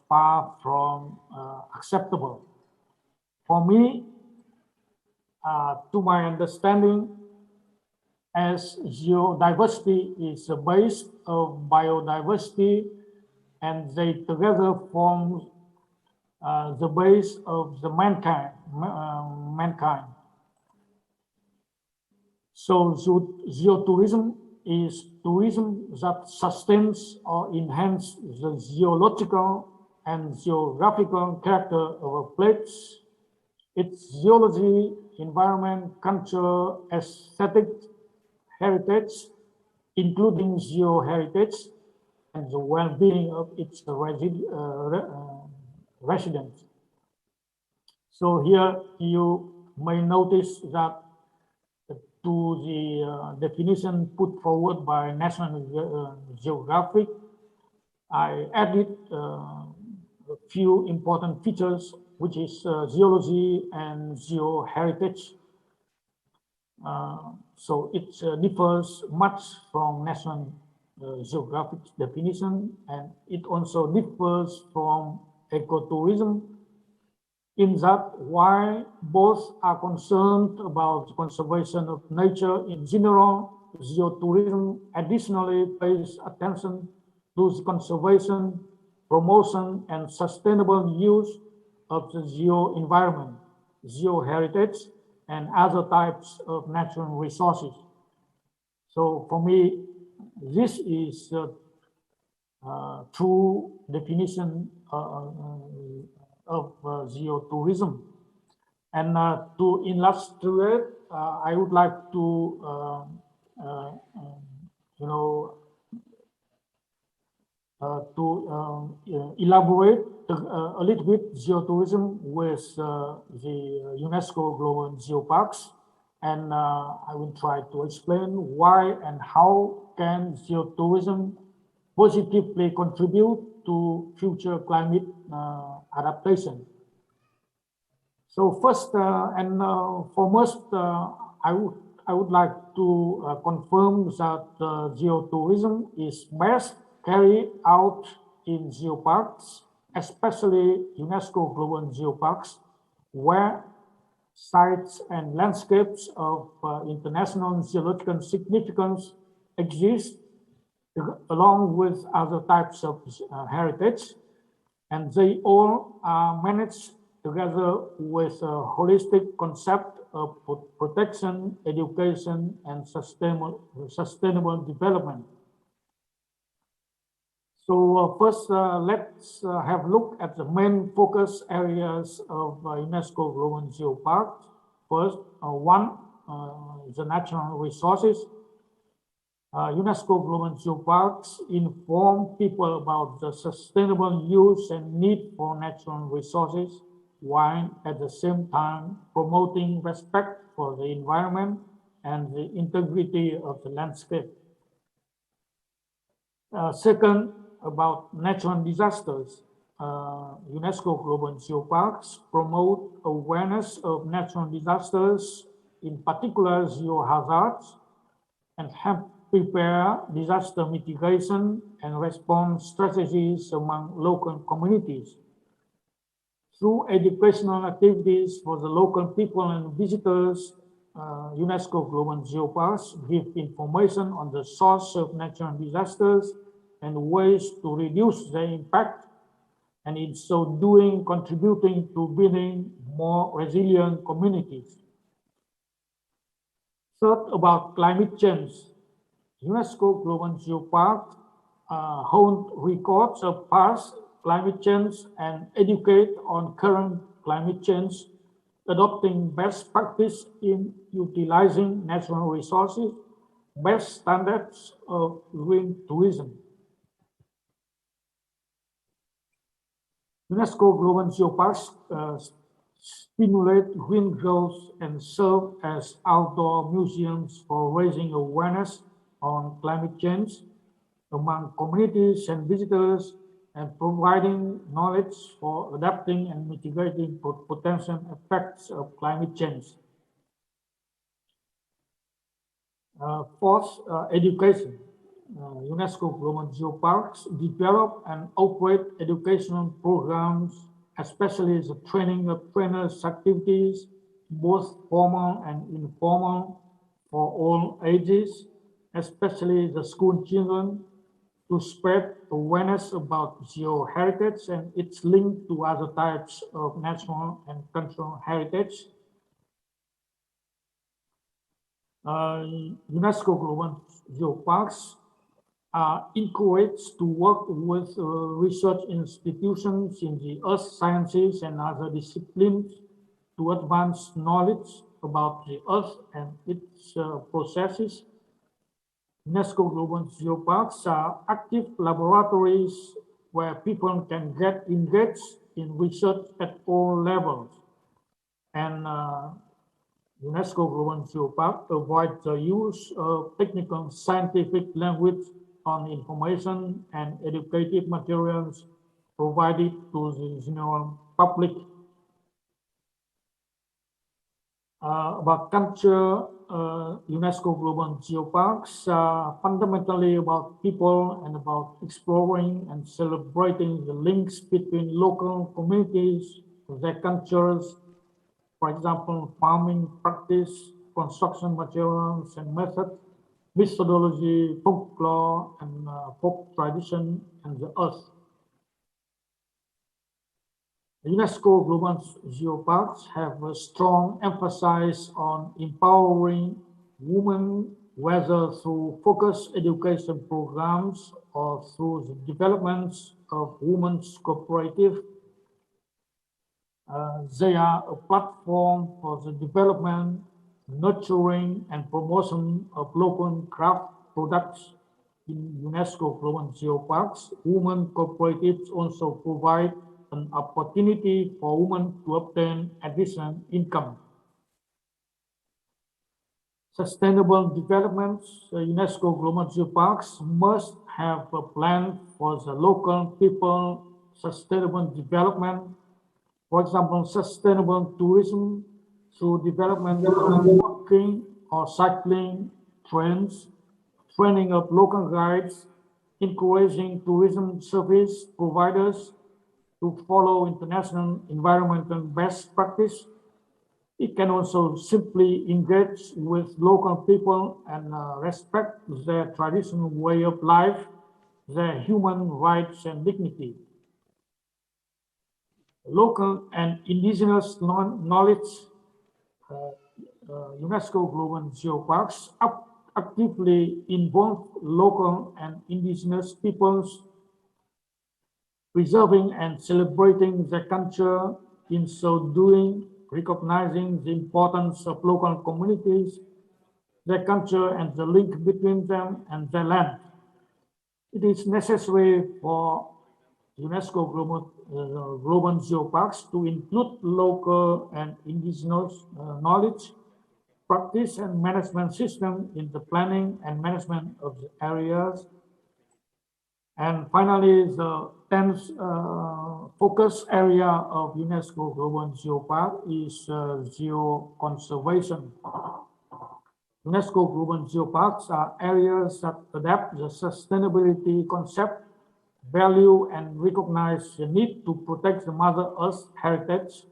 far from acceptable. For me, to my understanding, as geodiversity is a base of biodiversity, and they together form the base of the mankind. So geotourism is tourism that sustains or enhances the geological and geographical character of a place, its geology, environment, culture, aesthetic heritage, including geoheritage, and the well-being of its residents. So here you may notice that to the definition put forward by National Geographic, I added a few important features, which is geology and geoheritage. So it differs much from National Geographic definition, and it also differs from ecotourism, in that while both are concerned about conservation of nature in general, geotourism additionally pays attention to the conservation, promotion, and sustainable use of the geo-environment, geoheritage, and other types of natural resources. So for me, this is a true definition of geotourism. And to illustrate, I would like to, elaborate a little bit geotourism with the UNESCO Global Geoparks. And I will try to explain why and how can geotourism positively contribute to future climate adaptation. So first and foremost, I would like to confirm that geotourism is best carried out in geoparks, especially UNESCO Global Geoparks, where sites and landscapes of international geological significance exist, along with other types of heritage, and they all are managed together with a holistic concept of protection, education, and sustainable development. So first, let's have a look at the main focus areas of UNESCO Global Geoparks. First, one, the natural resources. UNESCO Global Geoparks inform people about the sustainable use and need for natural resources, while at the same time promoting respect for the environment and the integrity of the landscape. Second, about natural disasters. UNESCO Global Geoparks promote awareness of natural disasters, in particular geohazards, and help prepare disaster mitigation and response strategies among local communities. Through educational activities for the local people and visitors, UNESCO Global Geoparks give information on the source of natural disasters and ways to reduce their impact, and in so doing, contributing to building more resilient communities. Third, about climate change. UNESCO Global Geoparks hold records of past climate change and educate on current climate change, adopting best practice in utilizing natural resources, best standards of green tourism. UNESCO Global Geoparks stimulate green growth and serve as outdoor museums for raising awareness on climate change among communities and visitors, and providing knowledge for adapting and mitigating potential effects of climate change. Fourth, education. UNESCO Global Geoparks develop and operate educational programs, especially the training of trainers activities, both formal and informal, for all ages, especially the school children, to spread awareness about geoheritage and its link to other types of national and cultural heritage. UNESCO Global Geoparks are encouraged to work with research institutions in the earth sciences and other disciplines to advance knowledge about the earth and its processes. UNESCO Global Geoparks are active laboratories where people can get engaged in research at all levels. And UNESCO Global Geopark avoids the use of technical scientific language on information and educative materials provided to the general public. About culture, UNESCO Global Geoparks are fundamentally about people and about exploring and celebrating the links between local communities, their cultures, for example, farming practice, construction materials and methods, methodology, folklore, and folk tradition, and the earth. The UNESCO Global Geoparks have a strong emphasis on empowering women, whether through focused education programs or through the developments of women's cooperative. They are a platform for the development, nurturing, and promotion of local craft products. In UNESCO Global Geoparks, women cooperatives also provide an opportunity for women to obtain additional income. Sustainable development, UNESCO Global Geoparks must have a plan for the local people sustainable development. For example, sustainable tourism through development of walking or cycling trails, training of local guides, encouraging tourism service providers to follow international environmental best practice. It can also simply engage with local people and respect their traditional way of life, their human rights and dignity. Local and indigenous knowledge, UNESCO Global Geoparks actively involve local and indigenous peoples, preserving and celebrating their culture, in so doing, recognizing the importance of local communities, their culture, and the link between them and their land. It is necessary for UNESCO Global Geoparks to include local and indigenous knowledge, practice, and management system in the planning and management of the areas. And finally, the 10th focus area of UNESCO Global Geopark is geoconservation. UNESCO Global Geoparks are areas that adapt the sustainability concept, value, and recognize the need to protect the Mother Earth heritage.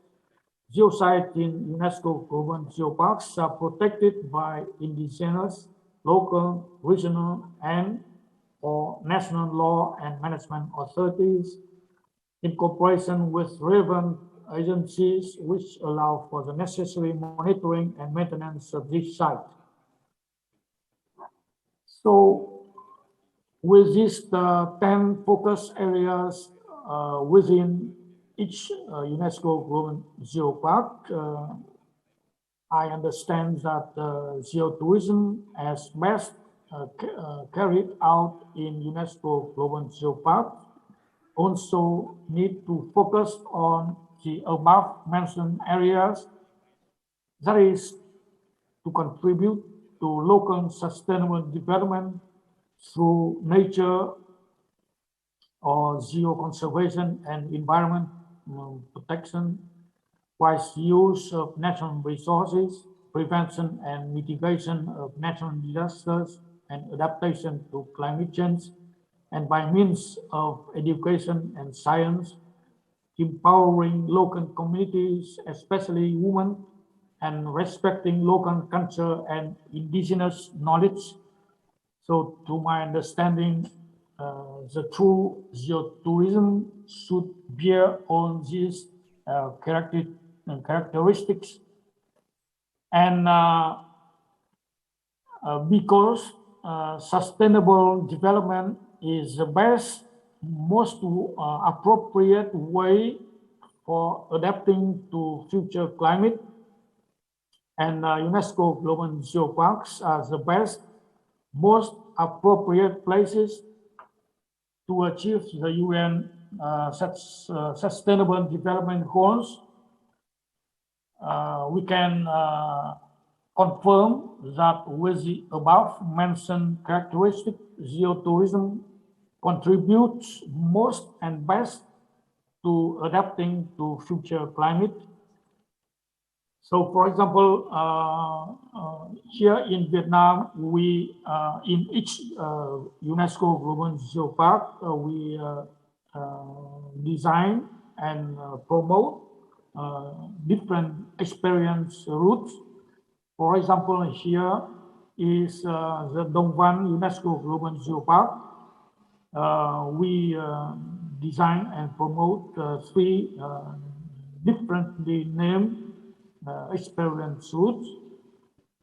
Geosites in UNESCO Global Geoparks are protected by indigenous, local, regional, and or national law and management authorities in cooperation with relevant agencies, which allow for the necessary monitoring and maintenance of this site. So with these 10 focus areas within each UNESCO Global Geopark, I understand that geotourism as best carried out in UNESCO Global Geopark also need to focus on the above mentioned areas, that is, to contribute to local sustainable development through nature or geoconservation and environment protection, wise use of natural resources, prevention and mitigation of natural disasters, and adaptation to climate change, and by means of education and science, empowering local communities, especially women, and respecting local culture and indigenous knowledge. So to my understanding, the true geotourism should bear all these characteristics. And because sustainable development is the best, most appropriate way for adapting to future climate, and UNESCO Global Geoparks are the best, most appropriate places to achieve the UN Sustainable Development Goals. We can confirm that with the above mentioned characteristic, geotourism contributes most and best to adapting to future climate. So, for example, here in Vietnam, we in each UNESCO Global Geopark, we design and promote different experience routes. For example, here is the Dong Van UNESCO Global Geopark. We design and promote three differently named experience routes.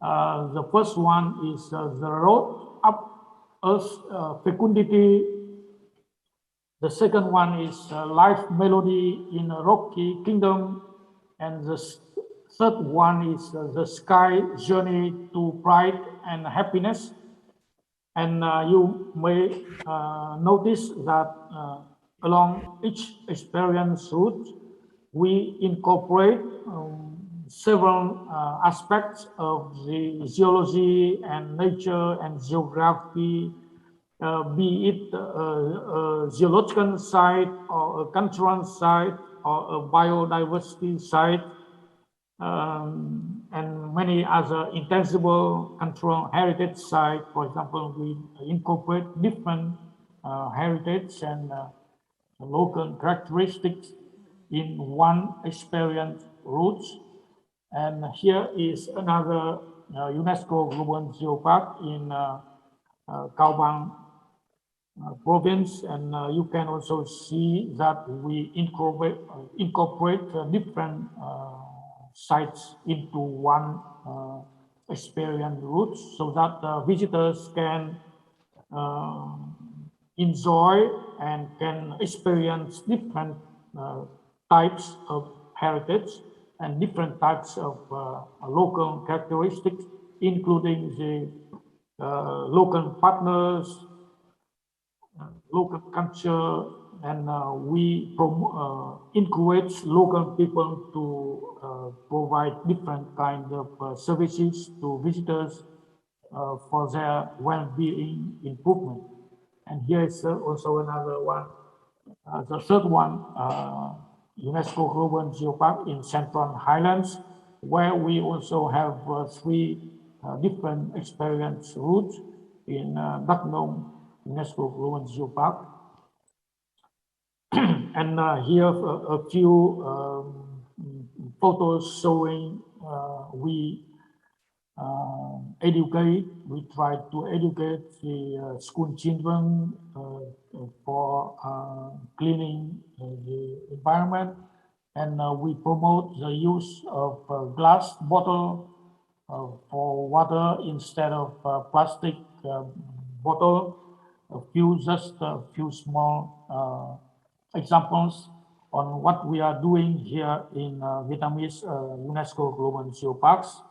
The first one is the road up Earth's fecundity. The second one is Life Melody in a Rocky Kingdom. And the third one is the Sky Journey to Pride and Happiness. And you may notice that along each experience route, we incorporate several aspects of the geology and nature and geography, be it a geological site or a cultural site or a biodiversity site, and many other intangible cultural heritage sites. For example, we incorporate different heritage and local characteristics in one experience route. And here is another UNESCO Global Geopark in Cao Bang province, and you can also see that we incorporate different sites into one experience route, so that visitors can enjoy and can experience different types of heritage and different types of local characteristics, including the local partners, local culture, and we encourage local people to provide different kinds of services to visitors for their well-being improvement. And here is also another one, the third one, UNESCO Global Geopark in Central Highlands, where we also have three different experience routes in Đắk Nông UNESCO Global Geopark. And here a few photos showing we try to educate the school children for cleaning the environment, and we promote the use of glass bottle for water instead of plastic bottle. Just a few small examples on what we are doing here in Vietnamese UNESCO Global Geoparks.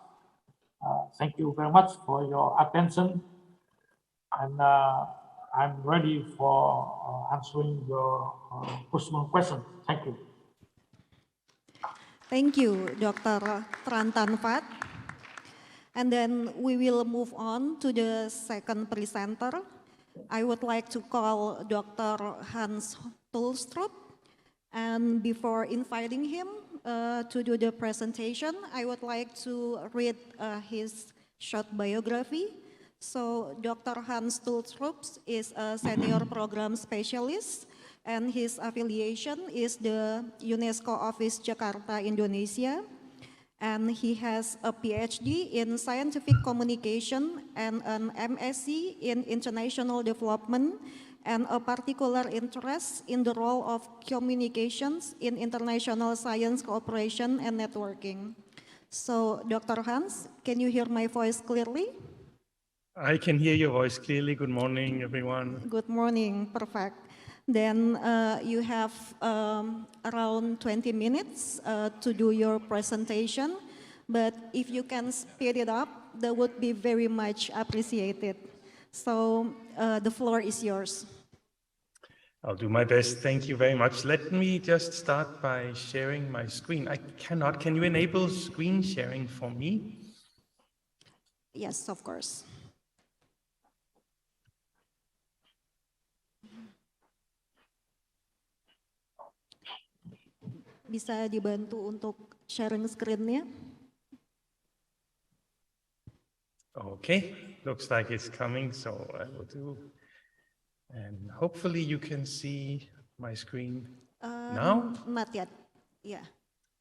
Thank you very much for your attention, and I'm ready for answering your personal questions. Thank you. Thank you, Dr. Tran Tan Phat. And then we will move on to the second presenter. I would like to call Dr. Hans Tulstrom. And before inviting him to do the presentation, I would like to read his short biography. So Dr. Hans Tulstrom is a senior program specialist, and his affiliation is the UNESCO Office Jakarta, Indonesia. and he has a PhD in scientific communication and an MSc in international development and a particular interest in the role of communications in international science cooperation and networking. So, Dr. Hans, can you hear my voice clearly? I can hear your voice clearly. Good morning, everyone. Good morning, perfect. Then you have around 20 minutes to do your presentation, but if you can speed it up, that would be very much appreciated. So the floor is yours. I'll do my best. Thank you very much. Let me just start by sharing my screen. I cannot. Can you enable screen sharing for me? Yes, of course. Bisa dibantu untuk sharing screen-nya? Okay, looks like it's coming, so I will do. And hopefully you can see my screen now. Not yet, yeah.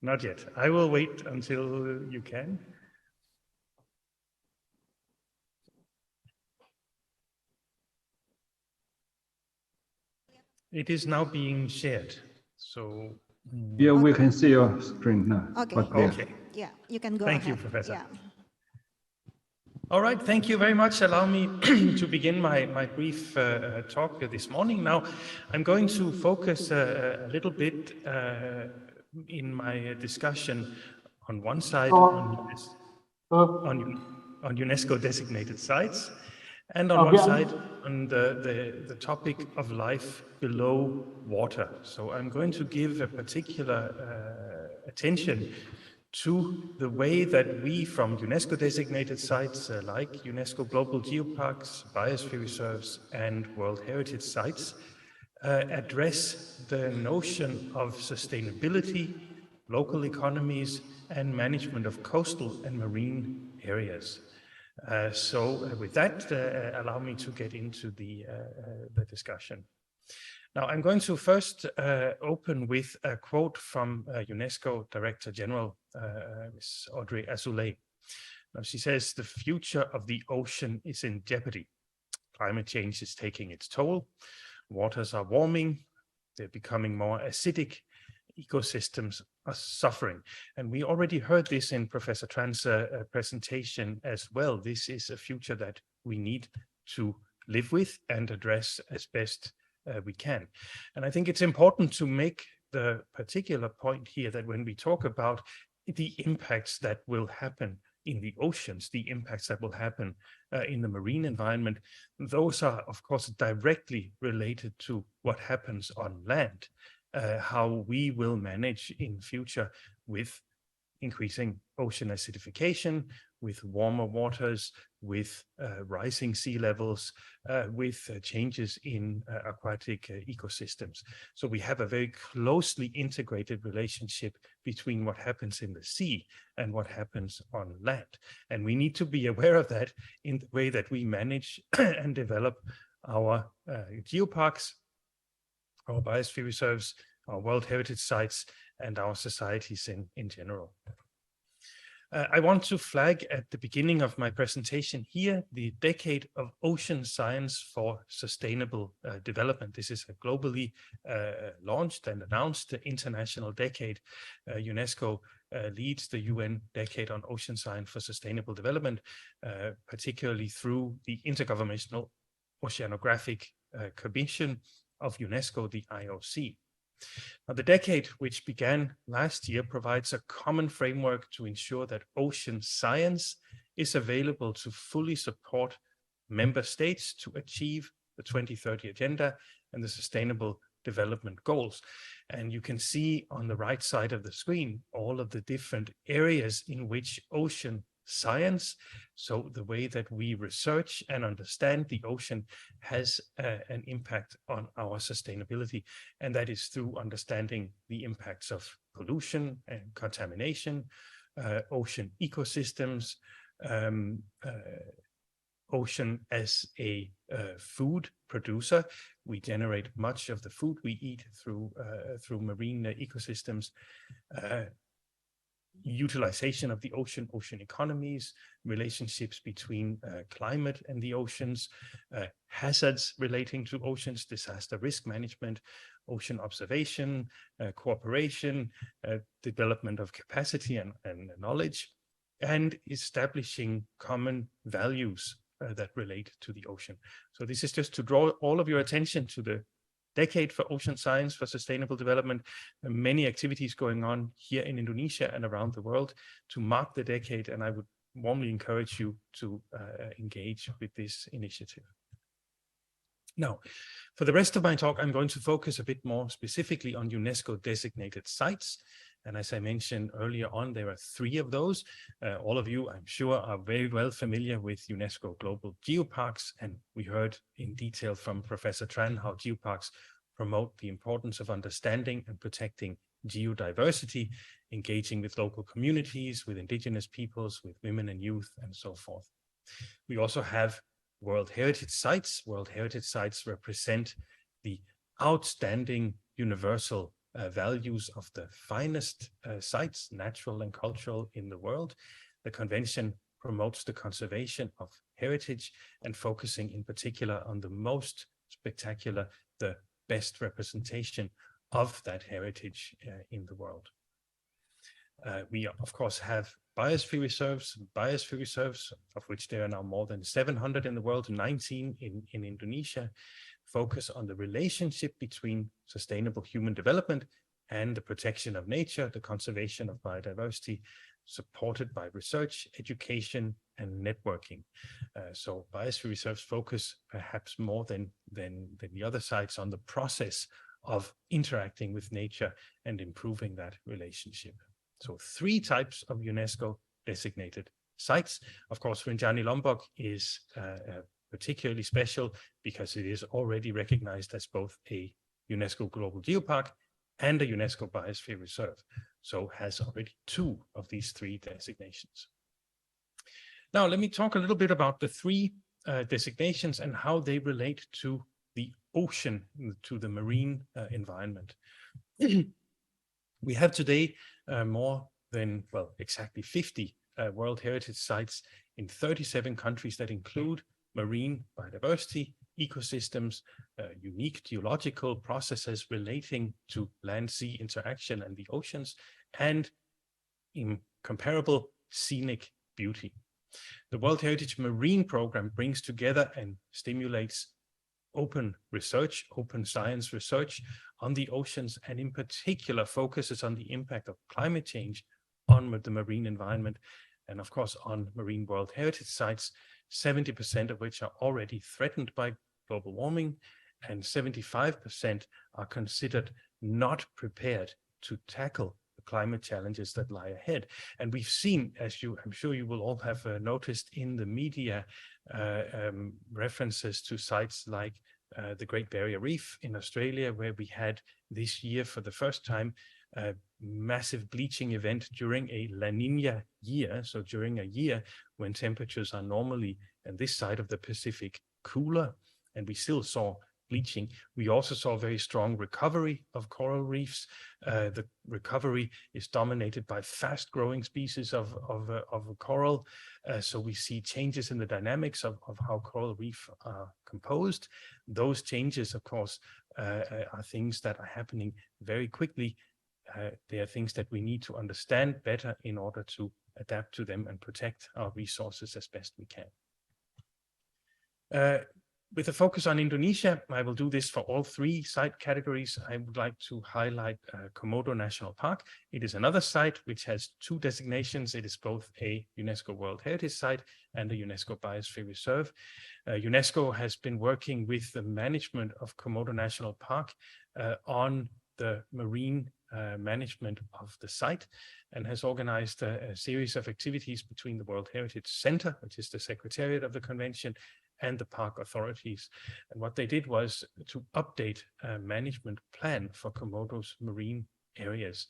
Not yet. I will wait until you can. It is now being shared, so. Yeah, we can see your screen now. Okay. Okay. Yeah, you can go Thank ahead. you, Professor. Yeah. All right, thank you very much. Allow me to begin my brief talk this morning. Now, I'm going to focus a little bit in my discussion on one side on UNESCO designated sites, and on one side on the topic of life below water. So I'm going to give a particular attention to the way that we from UNESCO designated sites like UNESCO Global Geoparks, Biosphere Reserves and World Heritage Sites address the notion of sustainability, local economies and management of coastal and marine areas. So with that, allow me to get into the discussion. Now, I'm going to first open with a quote from UNESCO Director General, Ms. Audrey Azoulay. Now, she says, "The future of the ocean is in jeopardy. Climate change is taking its toll. Waters are warming. They're becoming more acidic. Ecosystems are suffering." And we already heard this in Professor Tran's presentation as well. This is a future that we need to live with and address as best we can. And I think it's important to make the particular point here that when we talk about the impacts that will happen in the oceans, the impacts that will happen in the marine environment, those are, of course, directly related to what happens on land, how we will manage in future with increasing ocean acidification, with warmer waters, with rising sea levels, with changes in aquatic ecosystems. So we have a very closely integrated relationship between what happens in the sea and what happens on land. And we need to be aware of that in the way that we manage and develop our geoparks, our biosphere reserves, our World Heritage Sites, and our societies in general. I want to flag at the beginning of my presentation here the Decade of Ocean Science for Sustainable Development. This is a globally launched and announced international decade. UNESCO leads the UN Decade on Ocean Science for Sustainable Development, particularly through the Intergovernmental Oceanographic Commission of UNESCO, the IOC. Now, the decade, which began last year, provides a common framework to ensure that ocean science is available to fully support member states to achieve the 2030 Agenda and the Sustainable Development Goals. And you can see on the right side of the screen all of the different areas in which ocean science, so the way that we research and understand the ocean, has an impact on our sustainability. And that is through understanding the impacts of pollution and contamination, ocean ecosystems, ocean as a food producer. We generate much of the food we eat through marine ecosystems. utilization of the ocean, ocean economies, relationships between climate and the oceans, hazards relating to oceans, disaster risk management, ocean observation, cooperation, development of capacity and knowledge, and establishing common values that relate to the ocean. So this is just to draw all of your attention to the Decade for Ocean Science for Sustainable Development. Many activities going on here in Indonesia and around the world to mark the decade, and I would warmly encourage you to engage with this initiative. Now, for the rest of my talk, I'm going to focus a bit more specifically on UNESCO designated sites. And as I mentioned earlier on, there are 3 of those. All of you, I'm sure, are very well familiar with UNESCO Global Geoparks. And we heard in detail from Professor Tran how geoparks promote the importance of understanding and protecting geodiversity, engaging with local communities, with indigenous peoples, with women and youth, and so forth. We also have World Heritage Sites. World Heritage Sites represent the outstanding universal values of the finest sites, natural and cultural, in the world. The convention promotes the conservation of heritage and focusing in particular on the most spectacular, the best representation of that heritage in the world. We, of course, have biosphere reserves, of which there are now more than 700 in the world, 19 in Indonesia, focus on the relationship between sustainable human development and the protection of nature, the conservation of biodiversity, supported by research, education, and networking. So biosphere reserves focus perhaps more than the other sites on the process of interacting with nature and improving that relationship. So 3 types of UNESCO designated sites. Of course, Rinjani Lombok is particularly special because it is already recognized as both a UNESCO Global Geopark and a UNESCO Biosphere Reserve, so has already 2 of these 3 designations. Now, let me talk a little bit about the 3 designations and how they relate to the ocean, to the marine environment. We have today more than, well, exactly 50 World Heritage Sites in 37 countries that include marine biodiversity, ecosystems, unique geological processes relating to land-sea interaction and the oceans, and incomparable scenic beauty. The World Heritage Marine Program brings together and stimulates open research, open science research on the oceans, and in particular focuses on the impact of climate change on the marine environment, and of course on marine World Heritage Sites, 70% of which are already threatened by global warming, and 75% are considered not prepared to tackle the climate challenges that lie ahead. And we've seen, as I'm sure you will all have noticed in the media, references to sites like the Great Barrier Reef in Australia, where we had this year for the first time a massive bleaching event during a La Nina year, so during a year when temperatures are normally on this side of the Pacific cooler, and we still saw bleaching. We also saw very strong recovery of coral reefs. The recovery is dominated by fast-growing species of coral, so we see changes in the dynamics of how coral reef are composed. Those changes, of course, are things that are happening very quickly. They are things that we need to understand better in order to adapt to them and protect our resources as best we can. With a focus on Indonesia, I will do this for all 3 site categories. I would like to highlight Komodo National Park. It is another site which has 2 designations. It is both a UNESCO World Heritage Site and a UNESCO Biosphere Reserve. UNESCO has been working with the management of Komodo National Park on the marine management of the site, and has organized a series of activities between the World Heritage Center, which is the secretariat of the convention, and the park authorities. And what they did was to update a management plan for Komodo's marine areas,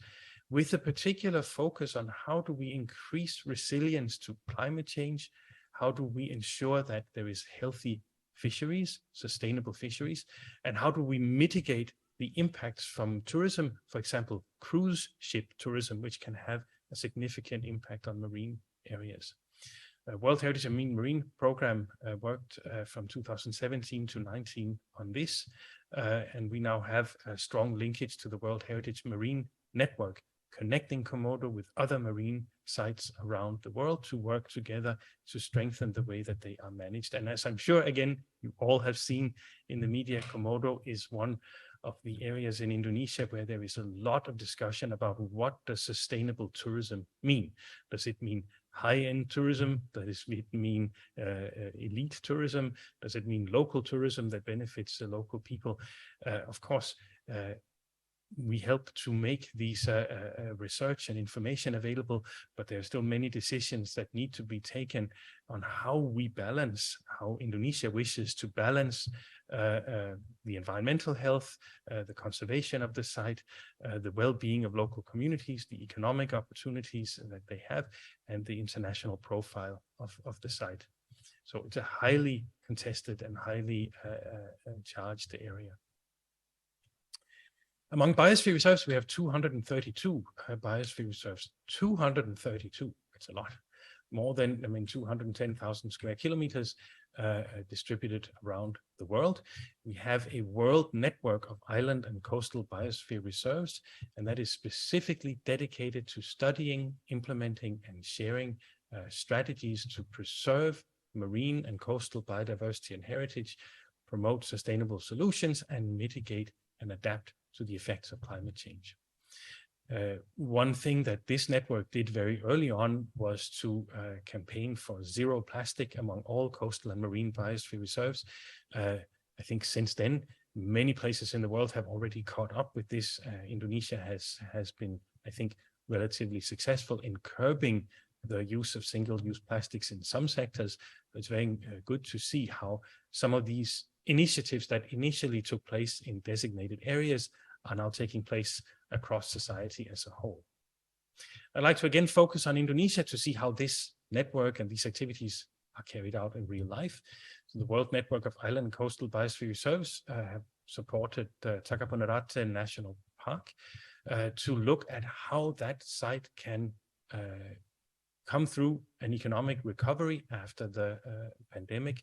with a particular focus on how do we increase resilience to climate change, how do we ensure that there is healthy fisheries, sustainable fisheries, and how do we mitigate the impacts from tourism, for example, cruise ship tourism, which can have a significant impact on marine areas. World Heritage and Marine Program worked from 2017 to 19 on this, and we now have a strong linkage to the World Heritage Marine Network, connecting Komodo with other marine sites around the world to work together to strengthen the way that they are managed. And as I'm sure, again, you all have seen in the media, Komodo is one of the areas in Indonesia where there is a lot of discussion about what does sustainable tourism mean. Does it mean high-end tourism? Does it mean elite tourism? Does it mean local tourism that benefits the local people? Of course, we help to make these research and information available, but there are still many decisions that need to be taken on how we balance, how Indonesia wishes to balance the environmental health, the conservation of the site, the well-being of local communities, the economic opportunities that they have, and the international profile of the site. So it's a highly contested and highly charged area. Among biosphere reserves, we have 232 biosphere reserves. 232, that's a lot. More than, 210,000 square kilometers distributed around the world. We have a world network of island and coastal biosphere reserves, and that is specifically dedicated to studying, implementing, and sharing strategies to preserve marine and coastal biodiversity and heritage, promote sustainable solutions, and mitigate and adapt to the effects of climate change. One thing that this network did very early on was to campaign for zero plastic among all coastal and marine biosphere reserves. I think since then, many places in the world have already caught up with this. Indonesia has been, I think, relatively successful in curbing the use of single-use plastics in some sectors. But it's very good to see how some of these initiatives that initially took place in designated areas are now taking place across society as a whole. I'd like to again focus on Indonesia to see how this network and these activities are carried out in real life. So the World Network of Island and Coastal Biosphere Reserves have supported Takabonerate National Park to look at how that site can come through an economic recovery after the pandemic,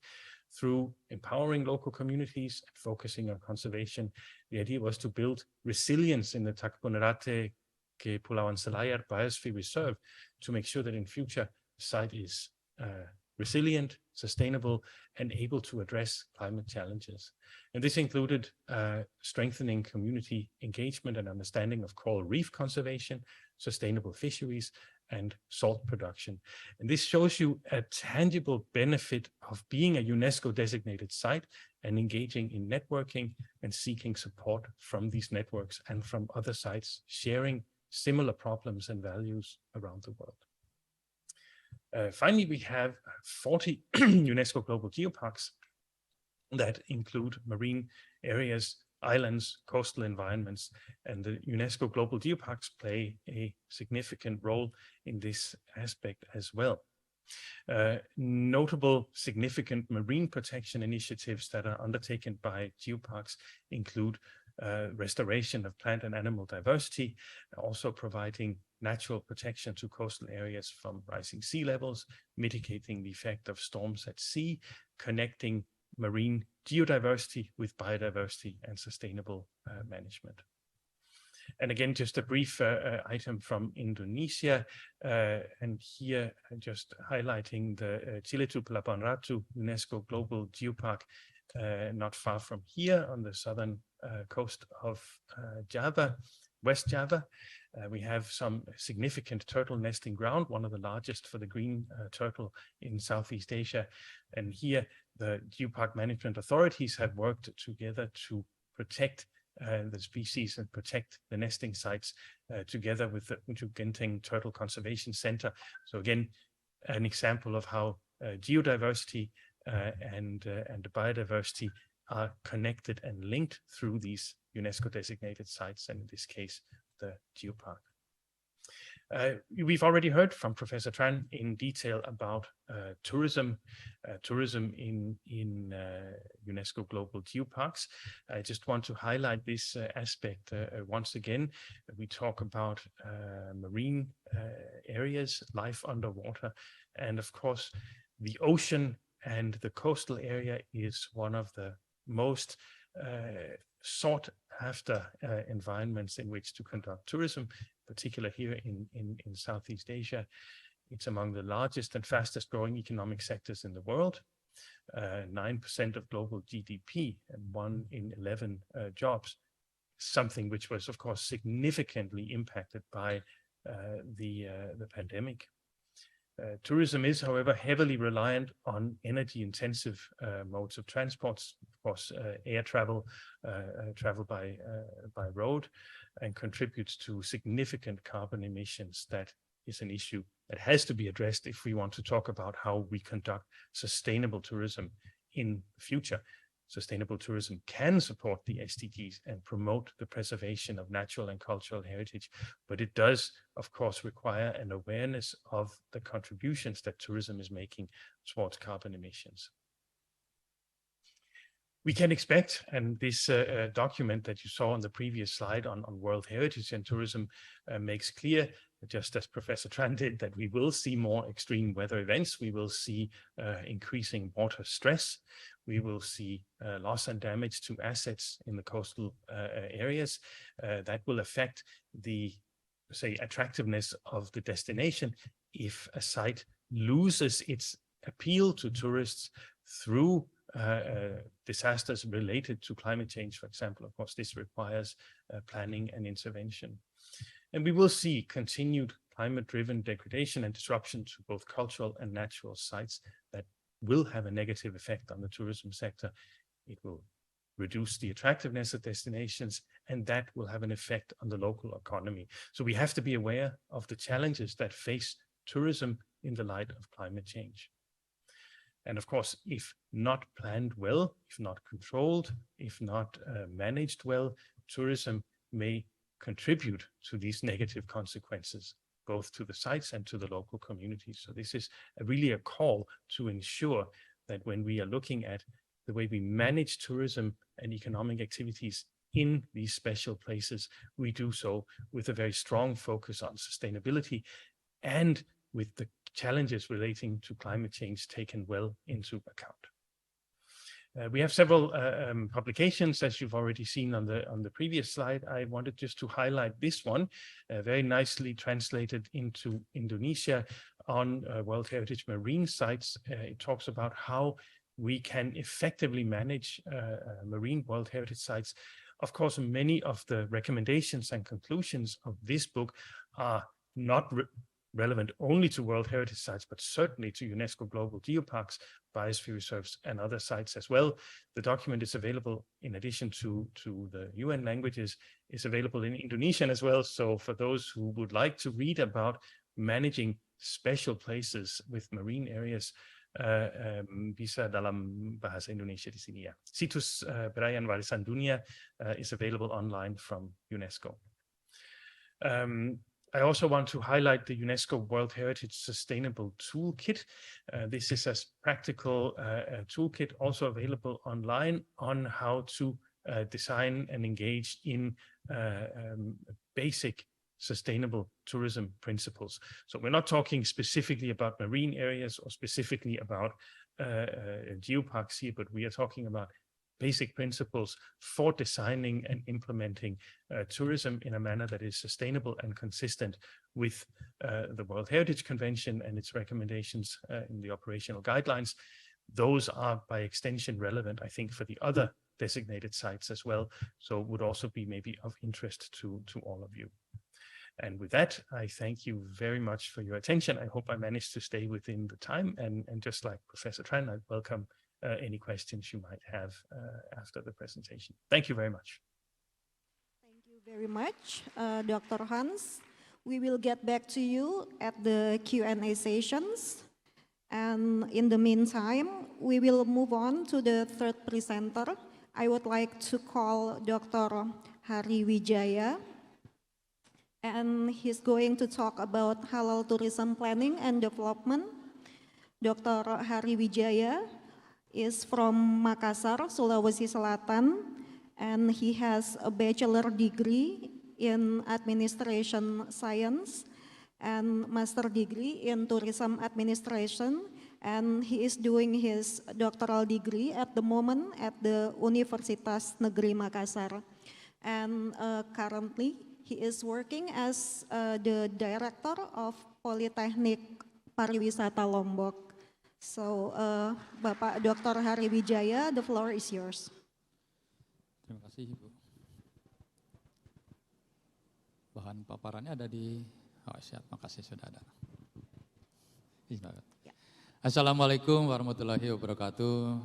through empowering local communities and focusing on conservation. The idea was to build resilience in the Takabonerate Kepulauan Selayar Biosphere Reserve to make sure that in future the site is resilient, sustainable, and able to address climate challenges. And this included strengthening community engagement and understanding of coral reef conservation, sustainable fisheries, and salt production. And this shows you a tangible benefit of being a UNESCO designated site and engaging in networking and seeking support from these networks and from other sites sharing similar problems and values around the world. Finally, we have 40 UNESCO Global Geoparks that include marine areas, islands, coastal environments, and the UNESCO Global Geoparks play a significant role in this aspect as well. Notable significant marine protection initiatives that are undertaken by geoparks include restoration of plant and animal diversity, also providing natural protection to coastal areas from rising sea levels, mitigating the effect of storms at sea, connecting marine geodiversity with biodiversity and sustainable management. And again, just a brief item from Indonesia, and here just highlighting the Ciletu Pelabuhan Ratu UNESCO Global Geopark, not far from here on the southern coast of Java, West Java. We have some significant turtle nesting ground, one of the largest for the green turtle in Southeast Asia. And here the geopark management authorities have worked together to protect the species and protect the nesting sites together with the Genting Turtle Conservation Center. So again, an example of how geodiversity and biodiversity are connected and linked through these UNESCO designated sites, and in this case, the geopark. We've already heard from Professor Tran in detail about tourism in UNESCO Global Geoparks. I just want to highlight this aspect once again. We talk about marine areas, life underwater, and of course, the ocean and the coastal area is one of the most sought after environments in which to conduct tourism, particularly here in Southeast Asia. It's among the largest and fastest growing economic sectors in the world. 9% of global GDP and 1 in 11 jobs, something which was of course significantly impacted by the pandemic. Tourism is, however, heavily reliant on energy-intensive modes of transports, of course, air travel, travel by road, and contributes to significant carbon emissions. That is an issue that has to be addressed if we want to talk about how we conduct sustainable tourism in the future. Sustainable tourism can support the SDGs and promote the preservation of natural and cultural heritage, but it does, of course, require an awareness of the contributions that tourism is making towards carbon emissions. We can expect, and this document that you saw on the previous slide on World Heritage and tourism makes clear, just as Professor Tran did, that we will see more extreme weather events. We will see increasing water stress. We will see loss and damage to assets in the coastal areas. That will affect the, say, attractiveness of the destination if a site loses its appeal to tourists through disasters related to climate change, for example. Of course, this requires planning and intervention. And we will see continued climate-driven degradation and disruption to both cultural and natural sites that will have a negative effect on the tourism sector. It will reduce the attractiveness of destinations, and that will have an effect on the local economy. So we have to be aware of the challenges that face tourism in the light of climate change. And of course, if not planned well, if not controlled, if not managed well, tourism may contribute to these negative consequences, both to the sites and to the local communities. So this is really a call to ensure that when we are looking at the way we manage tourism and economic activities in these special places, we do so with a very strong focus on sustainability and with the challenges relating to climate change taken well into account. We have several publications, as you've already seen on the previous slide. I wanted just to highlight this one, very nicely translated into Indonesia on World Heritage Marine Sites. It talks about how we can effectively manage marine World Heritage Sites. Of course, many of the recommendations and conclusions of this book are not relevant only to World Heritage Sites, but certainly to UNESCO Global Geoparks, Biosphere Reserves, and other sites as well. The document is available, in addition to the UN languages, is available in Indonesian as well. So for those who would like to read about managing special places with marine areas, bisa dalam bahasa Indonesia di sini ya. Situs Perayaan Warisan Dunia is available online from UNESCO. I also want to highlight the UNESCO World Heritage Sustainable Toolkit. This is a practical toolkit also available online on how to design and engage in basic sustainable tourism principles. So we're not talking specifically about marine areas or specifically about geoparks here, but we are talking about basic principles for designing and implementing tourism in a manner that is sustainable and consistent with the World Heritage Convention and its recommendations in the operational guidelines. Those are by extension relevant, I think, for the other designated sites as well. So would also be maybe of interest to all of you. And with that, I thank you very much for your attention. I hope I managed to stay within the time, and just like Professor Tran, I welcome any questions you might have after the presentation. Thank you very much. Thank you very much, Dr. Hans. We will get back to you at the Q&A sessions. And in the meantime, we will move on to the third presenter. I would like to call Dr. Hari Wijaya. and he's going to talk about halal tourism planning and development. Dr. Hari Wijaya is from Makassar, Sulawesi Selatan, and he has a bachelor degree in administration science and master degree in tourism administration, and he is doing his doctoral degree at the moment at the Universitas Negeri Makassar. And currently he is working as the director of Politeknik Pariwisata Lombok. So Bapak Dr. Hari Wijaya, the floor is yours. Terima kasih Ibu. Bahan paparannya ada di, oh siap, makasih sudah ada. Ya. Assalamualaikum warahmatullahi wabarakatuh.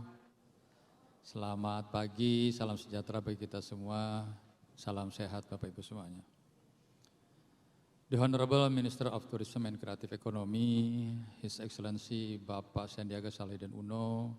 Selamat pagi, salam sejahtera bagi kita semua, salam sehat Bapak Ibu semuanya. The Honorable Minister of Tourism and Creative Economy, His Excellency Bapak Sandiaga Salahuddin Uno,